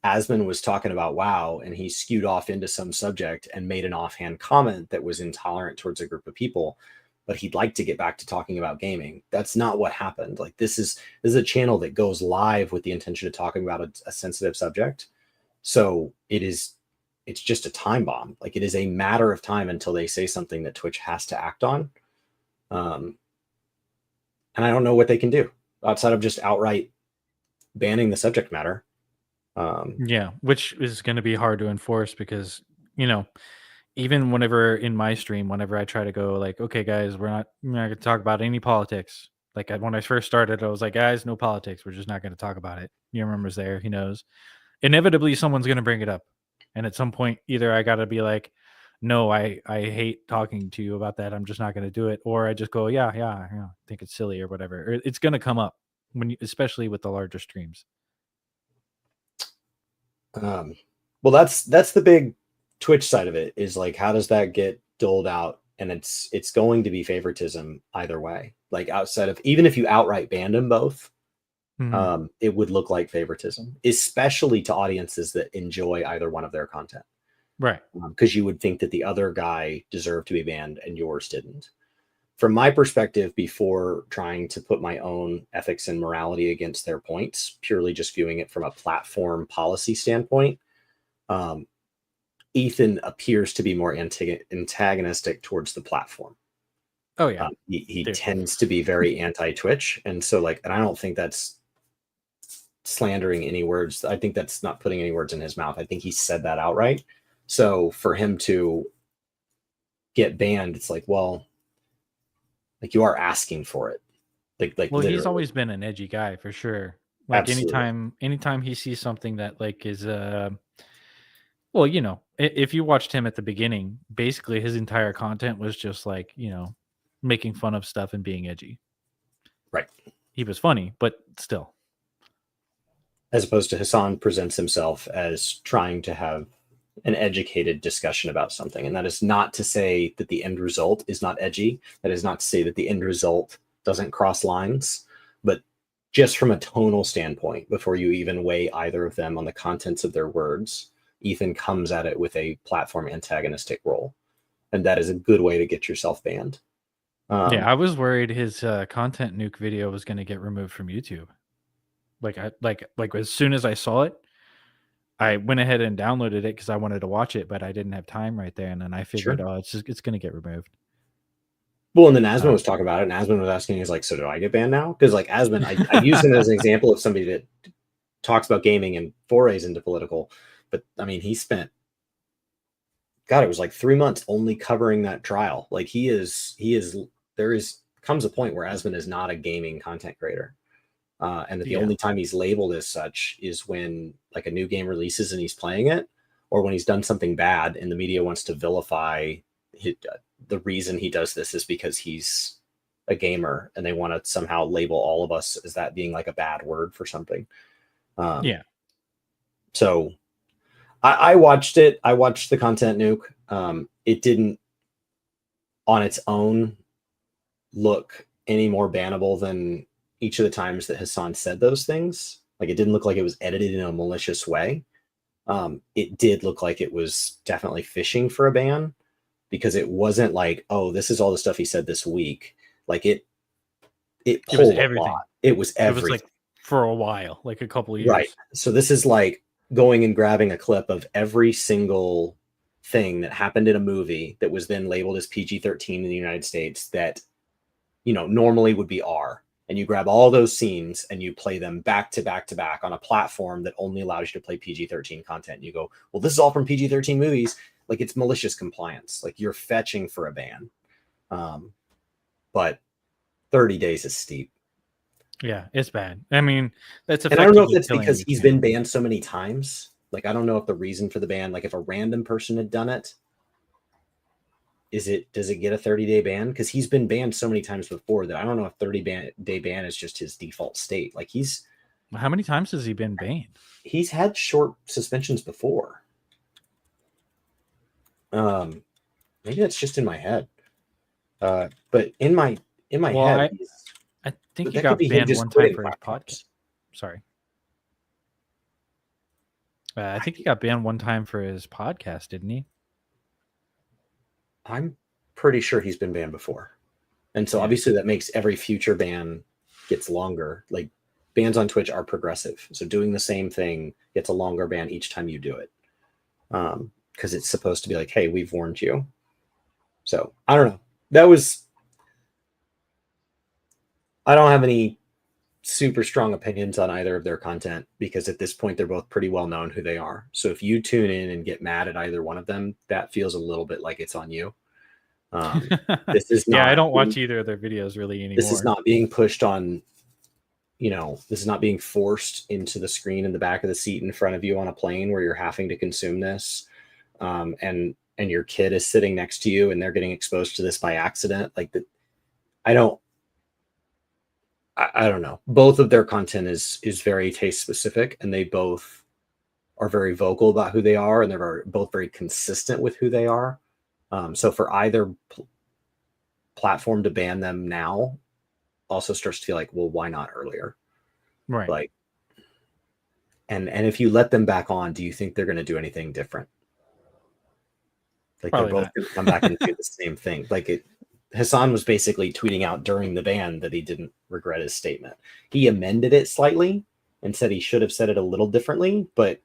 Asman was talking about WoW and he skewed off into some subject and made an offhand comment that was intolerant towards a group of people, but he'd like to get back to talking about gaming. That's not what happened. Like this is a channel that goes live with the intention of talking about a sensitive subject. So it's just a time bomb. Like it is a matter of time until they say something that Twitch has to act on. And I don't know what they can do outside of just outright banning the subject matter. Yeah, which is going to be hard to enforce because, even whenever in my stream, whenever I try to go like, okay, guys, we're not going to talk about any politics. Like when I first started, I was like, guys, no politics. We're just not going to talk about it. Your member's there. He knows. Inevitably, someone's going to bring it up. And at some point, either I got to be like, no, I hate talking to you about that. I'm just not going to do it. Or I just go, yeah, I think it's silly or whatever. Or it's going to come up especially with the larger streams. Well, that's the big Twitch side of it, is like, how does that get doled out? And it's going to be favoritism either way. Like, outside of, even if you outright banned them both, it would look like favoritism, especially to audiences that enjoy either one of their content. Right. Because you would think that the other guy deserved to be banned and yours didn't. From my perspective, before trying to put my own ethics and morality against their points, purely just viewing it from a platform policy standpoint, Ethan appears to be more antagonistic towards the platform. Oh, yeah. He tends to be very anti-Twitch. And so, like, and I don't think that's slandering any words. I think that's not putting any words in his mouth. I think he said that outright. So for him to get banned, it's like, well, like, you are asking for it. Like well, literally. He's always been an edgy guy for sure. Like, absolutely. anytime he sees something that like is well, you know, if you watched him at the beginning, basically his entire content was just like, you know, making fun of stuff and being edgy. Right. He was funny, but still. As opposed to Hassan presents himself as trying to have an educated discussion about something. And that is not to say that the end result is not edgy. That is not to say that the end result doesn't cross lines. But just from a tonal standpoint, before you even weigh either of them on the contents of their words, Ethan comes at it with a platform antagonistic role. And that is a good way to get yourself banned. Yeah, I was worried his content nuke video was going to get removed from YouTube. Like as soon as I saw it, I went ahead and downloaded it because I wanted to watch it, but I didn't have time right there. And then I figured, Sure. oh, it's going to get removed. Well, and then Asman was talking about it, and Asman was asking, he's like, so do I get banned now? Because like Asman, I use him as an example of somebody that talks about gaming and forays into political. But I mean, he spent, God, it was like 3 months only covering that trial. Like comes a point where Asman is not a gaming content creator. And that the only time he's labeled as such is when like a new game releases and he's playing it, or when he's done something bad and the media wants to vilify the reason he does this is because he's a gamer, and they want to somehow label all of us as that being like a bad word for something. So I watched it. I watched the content nuke. It didn't on its own look any more bannable than each of the times that Hassan said those things. Like, it didn't look like it was edited in a malicious way. It did look like it was definitely fishing for a ban, because it wasn't like, oh, this is all the stuff he said this week. Like it pulled a lot. It was everything. It was like for a while, like a couple of years. Right. So this is like going and grabbing a clip of every single thing that happened in a movie that was then labeled as PG-13 in the United States that, you know, normally would be R. And you grab all those scenes and you play them back to back to back on a platform that only allows you to play PG-13 content. And you go, well, this is all from PG-13 movies. Like, it's malicious compliance. Like, you're fetching for a ban. But 30 days is steep. Yeah, it's bad. I mean, that's and I don't know if it's because he's been banned so many times. Like, I don't know if the reason for the ban, like if a random person had done it, does it get a 30-day ban? Because he's been banned so many times before that I don't know if 30-day ban is just his default state. Like, how many times has he been banned? He's had short suspensions before. Maybe that's just in my head. But in my head, I think he got banned one time for his podcast. Sorry. I think he got banned one time for his podcast, didn't he? I'm pretty sure he's been banned before. And so obviously that makes every future ban gets longer. Like, bans on Twitch are progressive. So doing the same thing gets a longer ban each time you do it. Because it's supposed to be like, hey, we've warned you. So I don't know. I don't have any super strong opinions on either of their content, because at this point they're both pretty well known who they are. So if you tune in and get mad at either one of them, that feels a little bit like it's on you. This is Yeah, I not don't watch either of their videos really anymore. this is not being pushed on, this is not being forced into the screen in the back of the seat in front of you on a plane where you're having to consume this. And your kid is sitting next to you and they're getting exposed to this by accident. Like that, I don't know. Both of their content is very taste specific, and they both are very vocal about who they are, and they're both very consistent with who they are. So for either platform to ban them now also starts to feel like, well, why not earlier? Right. Like, and if you let them back on, do you think they're going to do anything different? Like, Probably they're both going to come back and do the same thing. Like, Hassan was basically tweeting out during the ban that he didn't regret his statement. He amended it slightly and said he should have said it a little differently, but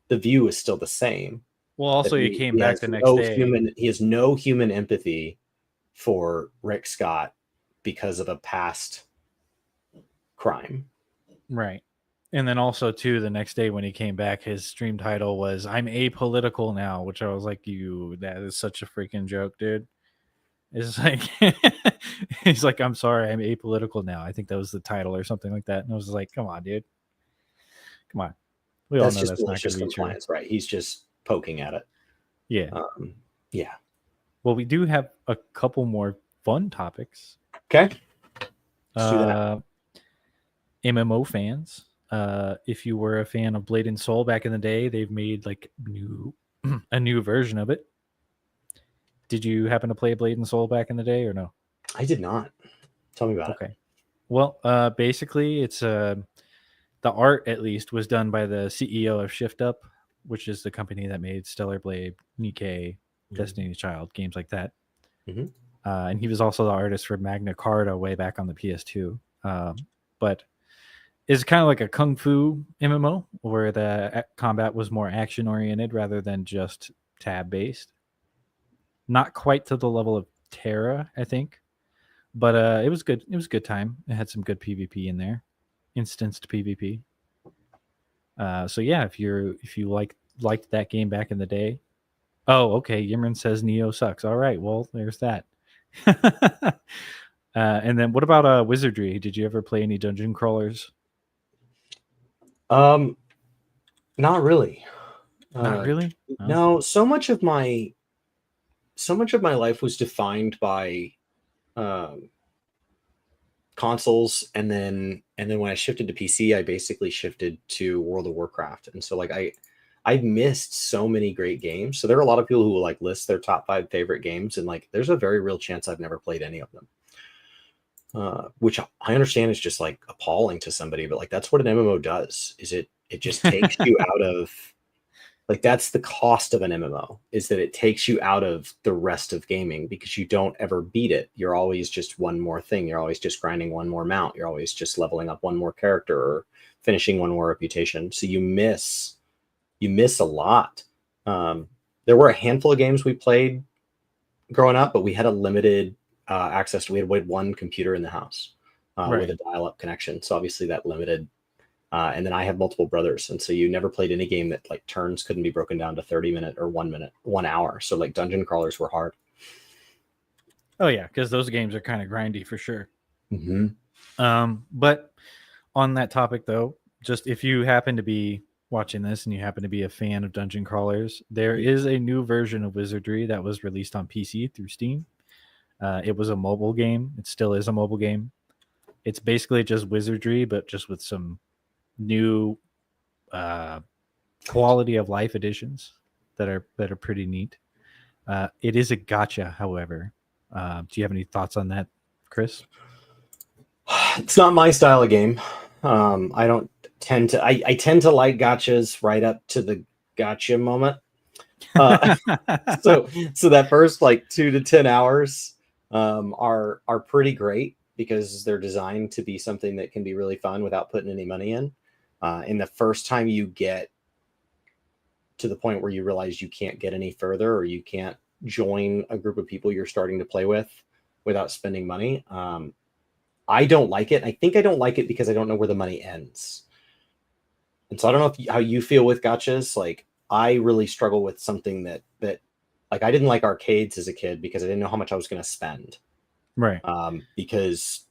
the view is still the same. Well, also he came back the next day. He has no human empathy for Rick Scott because of a past crime. Right. And then also too, the next day when he came back, his stream title was "I'm apolitical now," which I was like, that is such a freaking joke, dude. It's like he's like, "I'm sorry, I'm apolitical now." I think that was the title or something like that. And I was like, "Come on, dude, come on." We all know that's not going to be true, right? He's just poking at it. Yeah. Yeah. Well, we do have a couple more fun topics. Okay. Let's do that. MMO fans. If you were a fan of Blade and Soul back in the day, they've made like a new version of it. Did you happen to play Blade and Soul back in the day or no? I did not. Tell me about it. Okay. Well, basically, it's the art at least was done by the CEO of shakeup, which is the company that made Stellar Blade, Nikkei, Destiny's Child, games like that. Mm-hmm. And he was also the artist for Magna Carta way back on the PS2. But it's kind of like a kung fu MMO where the combat was more action oriented rather than just tab based. Not quite to the level of Terra, I think, but it was good. It was a good time. It had some good PvP in there, instanced PvP. So yeah, if you liked that game back in the day. Oh, okay. Yimron says Neo sucks. All right, well, there's that. And then what about Wizardry? Did you ever play any dungeon crawlers? Not really. Not really. No, so much of my life was defined by consoles, and then when I shifted to PC, I basically shifted to World of Warcraft, and so like I've missed so many great games. So there are a lot of people who will like list their top 5 favorite games, and like there's a very real chance I've never played any of them. Which I understand is just like appalling to somebody, but like that's what an MMO does. Is it just takes you out of, like, that's the cost of an MMO, is that it takes you out of the rest of gaming because you don't ever beat it. You're always just one more thing. You're always just grinding one more mount. You're always just leveling up one more character or finishing one more reputation. So you miss a lot. There were a handful of games we played growing up, but we had a limited access to, we had one computer in the house with a dial-up connection. So obviously that limited. And then I have multiple brothers, and so you never played any game that like turns couldn't be broken down to 30-minute or 1 minute, 1 hour. So like dungeon crawlers were hard. Oh yeah, because those games are kind of grindy for sure. Mm-hmm. But on that topic though, just if you happen to be watching this and you happen to be a fan of dungeon crawlers, there is a new version of Wizardry that was released on PC through Steam. It was a mobile game. It still is a mobile game. It's basically just Wizardry, but just with some new quality of life additions that are pretty neat. It is a gacha, however. Do you have any thoughts on that, Chris? It's not my style of game. I don't tend to. I tend to like gachas right up to the gacha moment. So that first like 2 to 10 hours are pretty great because they're designed to be something that can be really fun without putting any money in. And the first time you get to the point where you realize you can't get any further, or you can't join a group of people you're starting to play with without spending money, I don't like it. I think I don't like it because I don't know where the money ends. And so I don't know how you feel with gachas. Like, I really struggle with something that Like I didn't like arcades as a kid because I didn't know how much I was going to spend. Right. Because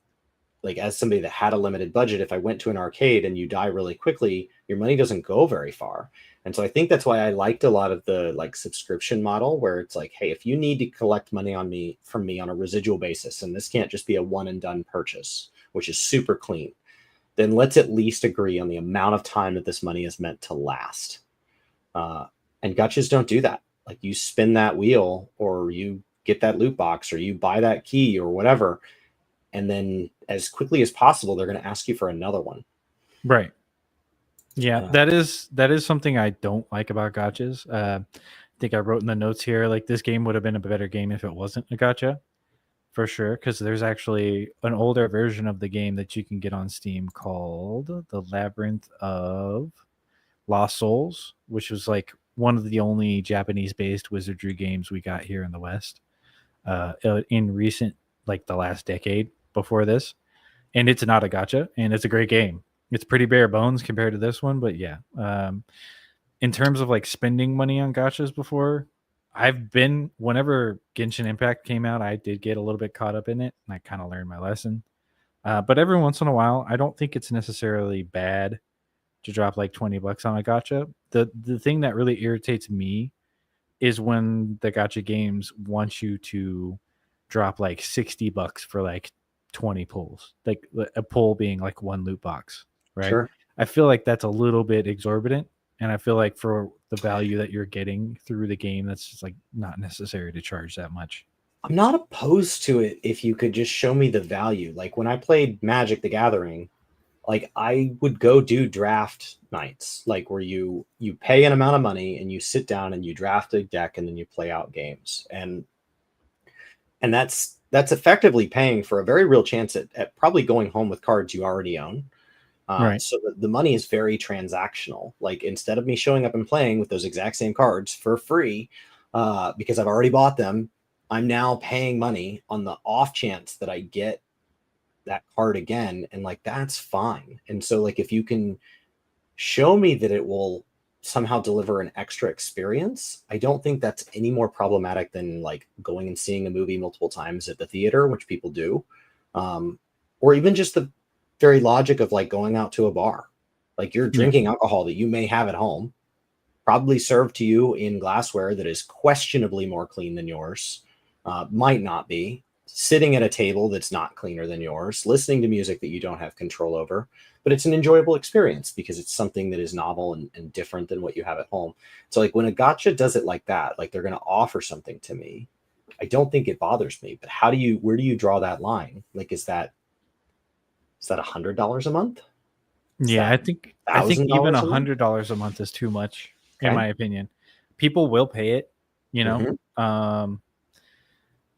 like as somebody that had a limited budget, if I went to an arcade and you die really quickly, your money doesn't go very far. And so I think that's why I liked a lot of the like subscription model where it's like, hey, if you need to collect money from me on a residual basis, and this can't just be a one and done purchase, which is super clean, then let's at least agree on the amount of time that this money is meant to last. And gachas don't do that. Like you spin that wheel or you get that loot box or you buy that key or whatever, and then as quickly as possible, they're going to ask you for another one. Right. Yeah, that is something I don't like about gachas. I think I wrote in the notes here, like this game would have been a better game if it wasn't a gacha, for sure. Because there's actually an older version of the game that you can get on Steam called The Labyrinth of Lost Souls, which was like one of the only Japanese-based wizardry games we got here in the West in recent, like the last decade before this. And it's not a gacha, and it's a great game. It's pretty bare bones compared to this one, but yeah. In terms of like spending money on gachas before, whenever Genshin Impact came out, I did get a little bit caught up in it, and I kind of learned my lesson. But every once in a while, I don't think it's necessarily bad to drop like $20 on a gacha. The thing that really irritates me is when the gacha games want you to drop like $60 for like 20 pulls, like a pull being like one loot box, right? Sure. I feel like that's a little bit exorbitant, and I feel like for the value that you're getting through the game, that's just like not necessary to charge that much. I'm not opposed to it if you could just show me the value. Like when I played Magic the Gathering, like I would go do draft nights, like where you pay an amount of money and you sit down and you draft a deck and then you play out games. And that's effectively paying for a very real chance at probably going home with cards you already own. Right. So the money is very transactional. Like instead of me showing up and playing with those exact same cards for free, because I've already bought them, I'm now paying money on the off chance that I get that card again. And like, that's fine. And so like, if you can show me that it will somehow deliver an extra experience, I don't think that's any more problematic than like going and seeing a movie multiple times at the theater, which people do. Or even just the very logic of like going out to a bar. Like you're drinking alcohol that you may have at home, probably served to you in glassware that is questionably more clean than yours, might not be, sitting at a table that's not cleaner than yours, listening to music that you don't have control over, but it's an enjoyable experience because it's something that is novel and different than what you have at home. So like when a gacha does it like that, like they're going to offer something to me, I don't think it bothers me. But where do you draw that line? Like, is that $100 a month? Yeah, I think even $1,000 $100 a month is too much, in my opinion. People will pay it, you know.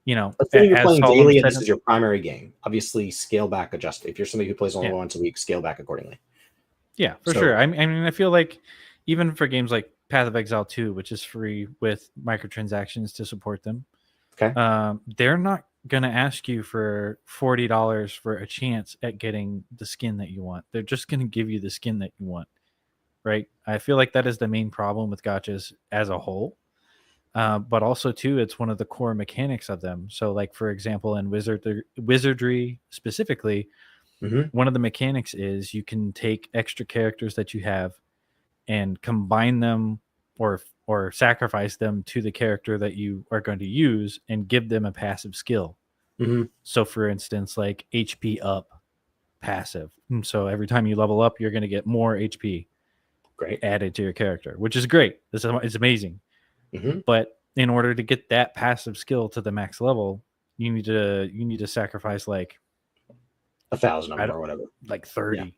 Let's say you're playing daily and this is your primary game. Obviously, scale back, adjust. If you're somebody who plays only once a week, scale back accordingly. Yeah, for sure. I mean, I feel like even for games like Path of Exile 2, which is free with microtransactions to support them, they're not going to ask you for $40 for a chance at getting the skin that you want. They're just going to give you the skin that you want, right? I feel like that is the main problem with gachas as a whole. But also, too, it's one of the core mechanics of them. So, like, for example, in wizardry specifically, one of the mechanics is you can take extra characters that you have and combine them or sacrifice them to the character that you are going to use and give them a passive skill. So, for instance, like HP up passive. So every time you level up, you're going to get more HP added to your character, which is great. It's amazing. But in order to get that passive skill to the max level, you need to sacrifice like 1,000 of them or whatever, like 30.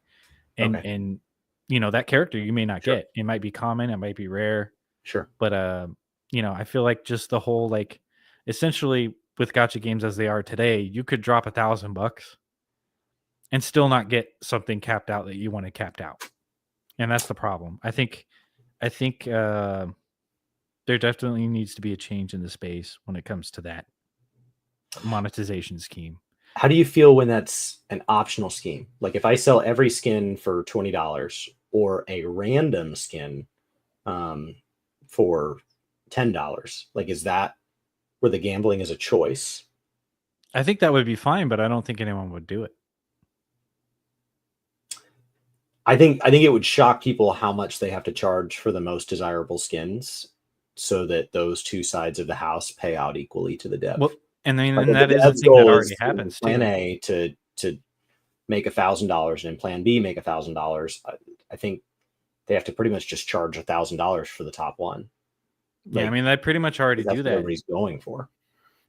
And you know, that character you may not get. It might be common, it might be rare. Sure. But you know, I feel like just the whole like essentially with gacha games as they are today, you could drop $1,000 and still not get something capped out that you want to capped out. And that's the problem. I think there definitely needs to be a change in the space when it comes to that monetization scheme. How do you feel when that's an optional scheme? Like if I sell every skin for $20 or a random skin for $10. Like, is that where the gambling is a choice? I think that would be fine, but I don't think anyone would do it. I think it would shock people how much they have to charge for the most desirable skins, so that those two sides of the house pay out equally to the dev. Well, and then Like, that the is a dev's thing that goal already is happens plan too. A to make $1,000 and plan B make $1,000. I think they have to pretty much just charge $1,000 for the top one. Yeah, I mean, they pretty much already that's do what that. everybody's going for.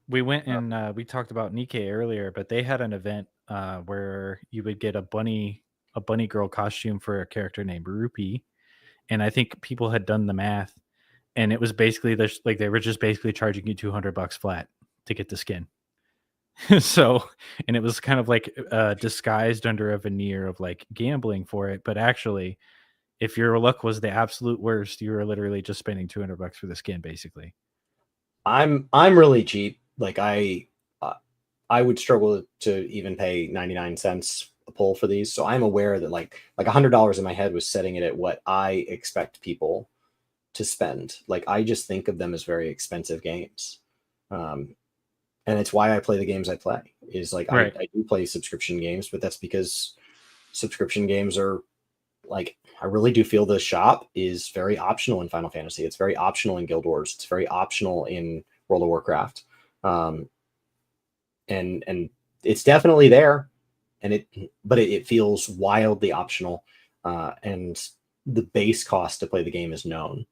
We went and we talked about Nikkei earlier, but they had an event where you would get a bunny girl costume for a character named Rupee, and I think people had done the math, and it was basically like they were just basically charging you $200 flat to get the skin. So, and it was kind of like disguised under a veneer of like gambling for it, but actually, if your luck was the absolute worst, you were literally just spending $200 for the skin, basically. I'm really cheap. Like, I would struggle to even pay 99 cents a pull for these. So I'm aware that like $100 in my head was setting it at what I expect people to spend. Like, I just think of them as very expensive games. And it's why I play the games I play. Is like, Right. I do play subscription games, but that's because subscription games are like, I really do feel the shop is very optional in Final Fantasy. It's very optional in Guild Wars. It's very optional in World of Warcraft. And it's definitely there, but it feels wildly optional, and the base cost to play the game is known.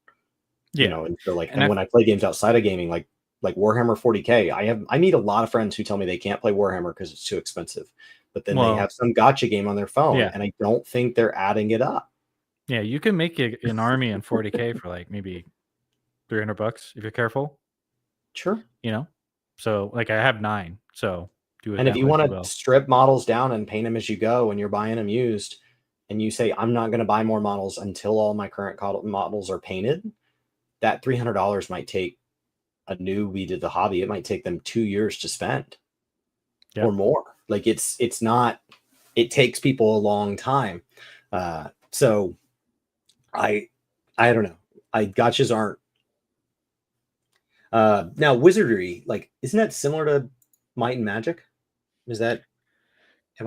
Yeah. And so and when I play games outside of gaming, like Warhammer 40K, I meet a lot of friends who tell me they can't play Warhammer because it's too expensive, but then they have some gacha game on their phone, and I don't think they're adding it up. Yeah, you can make an army in 40K for like maybe $300 if you're careful. Sure. So like I have 9, so do it. And if you want to strip models down and paint them as you go, and you're buying them used, and you say, I'm not going to buy more models until all my current models are painted, that $300 might take a newbie to the hobby. It might take them 2 years to spend or more. Like, it's not, it takes people a long time. So I don't know. Gotchas aren't, now wizardry, like, isn't that similar to Might and Magic? Am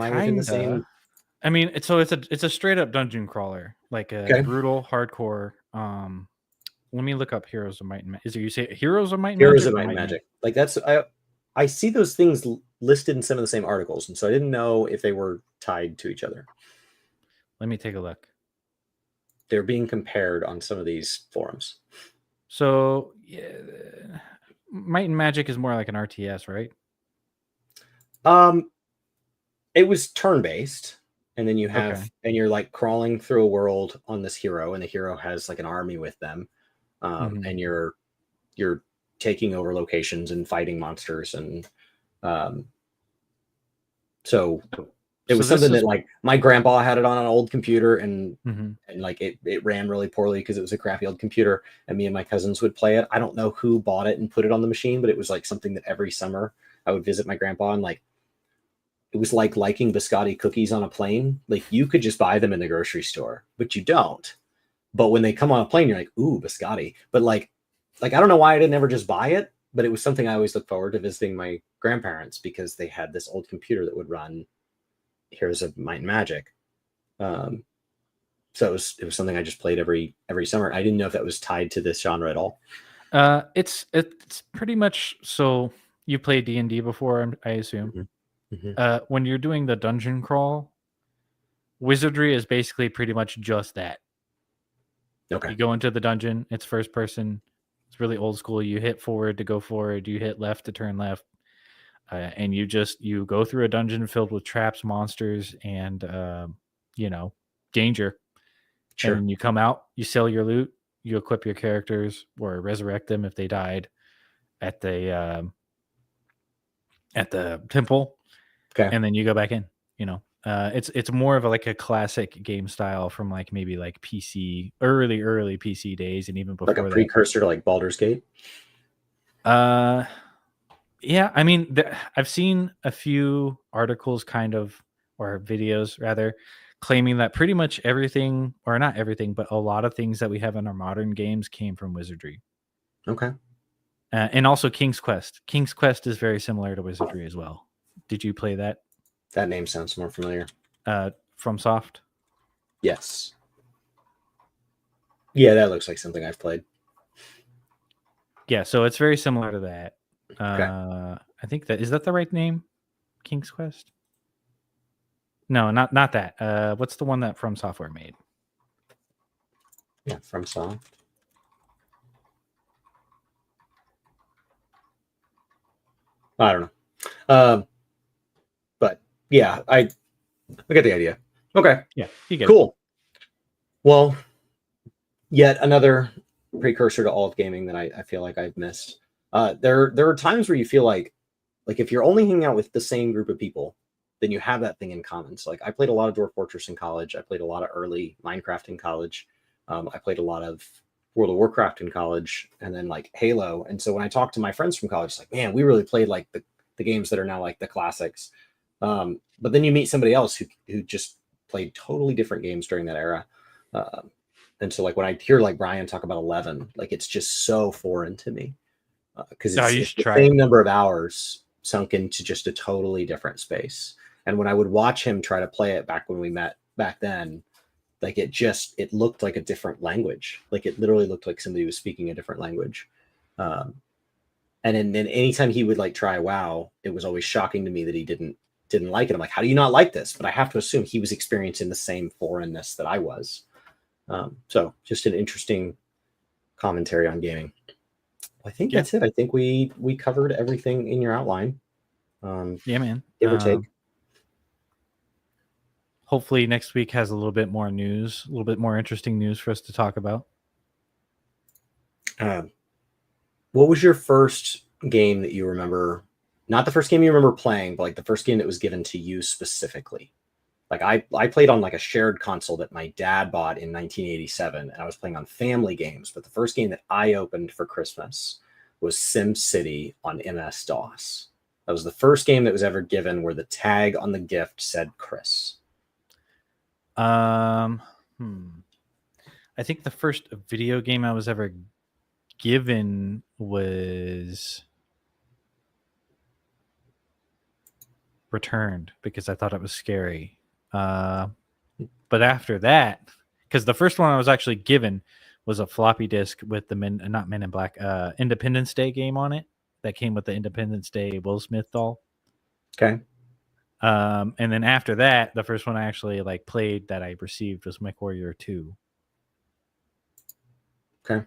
I within the same? I mean, it's a straight up dungeon crawler, like a brutal, hardcore. Let me look up Heroes of Might and Magic. Is it, you say Heroes of Might and Magic? Heroes of Might and Magic. Like, that's, I see those things listed in some of the same articles, and so I didn't know if they were tied to each other. Let me take a look. They're being compared on some of these forums. So, yeah, Might and Magic is more like an RTS, right? It was turn-based, and then you have, and you're like crawling through a world on this hero, and the hero has like an army with them, and you're taking over locations and fighting monsters, and so it was something that like my grandpa had it on an old computer, and like it ran really poorly because it was a crappy old computer, and me and my cousins would play it. I don't know who bought it and put it on the machine, but it was like something that every summer I would visit my grandpa, and like, it was like liking biscotti cookies on a plane. Like, you could just buy them in the grocery store, but you don't. But when they come on a plane, you're like, ooh, biscotti. But like I don't know why I didn't ever just buy it, but it was something I always looked forward to visiting my grandparents, because they had this old computer that would run Heroes of Might and Magic. So it was something I just played every summer. I didn't know if that was tied to this genre at all. It's pretty much. So you played D&D before, I assume. When you're doing the dungeon crawl, wizardry is basically pretty much just that. Okay. You go into the dungeon, it's first person, it's really old school. You hit forward to go forward, you hit left to turn left, and you go through a dungeon filled with traps, monsters, and danger. Sure. And you come out, you sell your loot, you equip your characters or resurrect them if they died at the temple. Okay. And then you go back in. It's more of a classic game style from like maybe like PC, early PC days, and even before like a precursor to like Baldur's Gate. Yeah, I mean, I've seen a few articles or videos rather, claiming that pretty much everything, or not everything, but a lot of things that we have in our modern games came from wizardry. Okay. And also King's Quest. King's Quest is very similar to Wizardry as well. Did you play that? That name sounds more familiar. From Soft? Yes. Yeah, that looks like something I've played. Yeah, so it's very similar to that. Okay. I think that is that the right name? King's Quest? No, not that. What's the one that From Software made? Yeah, From Soft. I don't know. But yeah, I get the idea. Okay. Yeah, you get it. Cool. Well, yet another precursor to all of gaming that I feel like I've missed. There are times where you feel like if you're only hanging out with the same group of people, then you have that thing in common. So like I played a lot of Dwarf Fortress in college. I played a lot of early Minecraft in college. I played a lot of World of Warcraft in college, and then like Halo. And so when I talk to my friends from college, it's like, man, we really played like the games that are now like the classics. But then you meet somebody else who just played totally different games during that era. And so like when I hear like Brian talk about 11, like it's just so foreign to me because it's the same number of hours sunk into just a totally different space. And when I would watch him try to play it back when we met back then, like it looked like a different language. Like it literally looked like somebody was speaking a different language. And then anytime he would like try WoW, it was always shocking to me that he didn't like it. I'm like, how do you not like this? But I have to assume he was experiencing the same foreignness that I was. So just an interesting commentary on gaming. I think that's it. I think we covered everything in your outline. Yeah, man. Give or take. Hopefully next week has a little bit more news, a little bit more interesting news for us to talk about. What was your first game that you remember? Not the first game you remember playing, but like the first game that was given to you specifically. Like I played on like a shared console that my dad bought in 1987, and I was playing on family games. But the first game that I opened for Christmas was SimCity on MS-DOS. That was the first game that was ever given where the tag on the gift said Chris. I think the first video game I was ever given was Returned because I thought it was scary. But after that, because the first one I was actually given was a floppy disk with the not Men in Black, Independence Day game on it that came with the Independence Day Will Smith doll. Okay. And then after that, the first one I actually like played that I received was MechWarrior 2. Okay.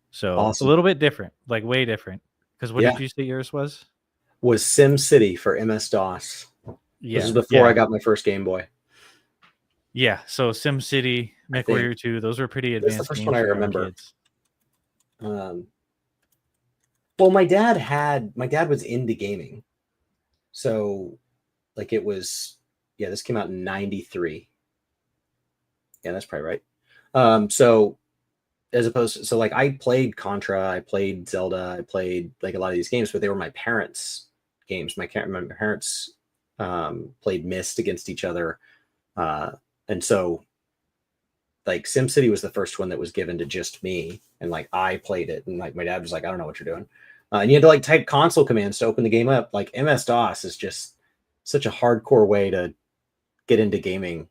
So awesome. A little bit different, like way different. Because what did you say yours was? Was SimCity for MS-DOS. Yeah. This was before I got my first Game Boy. Yeah, so SimCity, MechWarrior 2, those were pretty advanced. That's the first one I remember. Well, my dad was into gaming. So like it was, this came out in 93. Yeah, that's probably right. So as opposed to, so like I played Contra, I played Zelda, I played like a lot of these games, but they were my parents' games. My parents played Myst against each other. And so like SimCity was the first one that was given to just me. And like I played it. And like my dad was like, I don't know what you're doing. And you had to like type console commands to open the game up. Like MS-DOS is just such a hardcore way to get into gaming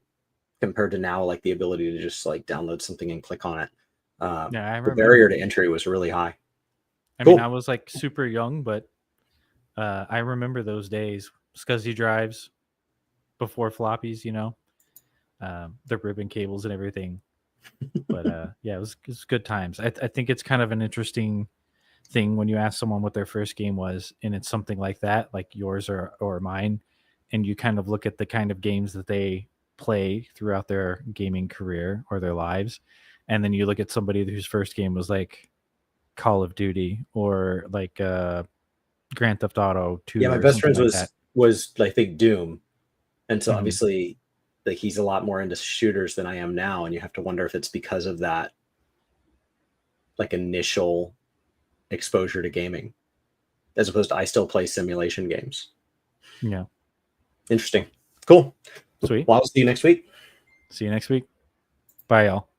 compared to now, like the ability to just like download something and click on it. The barrier to entry was really high. I mean, I was like super young, but I remember those days. SCSI drives before floppies, the ribbon cables and everything. But it was good times. I think it's kind of an interesting thing when you ask someone what their first game was, and it's something like that, like yours or mine, and you kind of look at the kind of games that they play throughout their gaming career or their lives, and then you look at somebody whose first game was like Call of Duty or like Grand Theft Auto 2. Yeah, my best friend was I think Doom, and so obviously like he's a lot more into shooters than I am now, and you have to wonder if it's because of that like initial exposure to gaming, as opposed to I still play simulation games. Yeah, interesting. Cool. Sweet. Well, I'll see you next week. See you next week. Bye, y'all.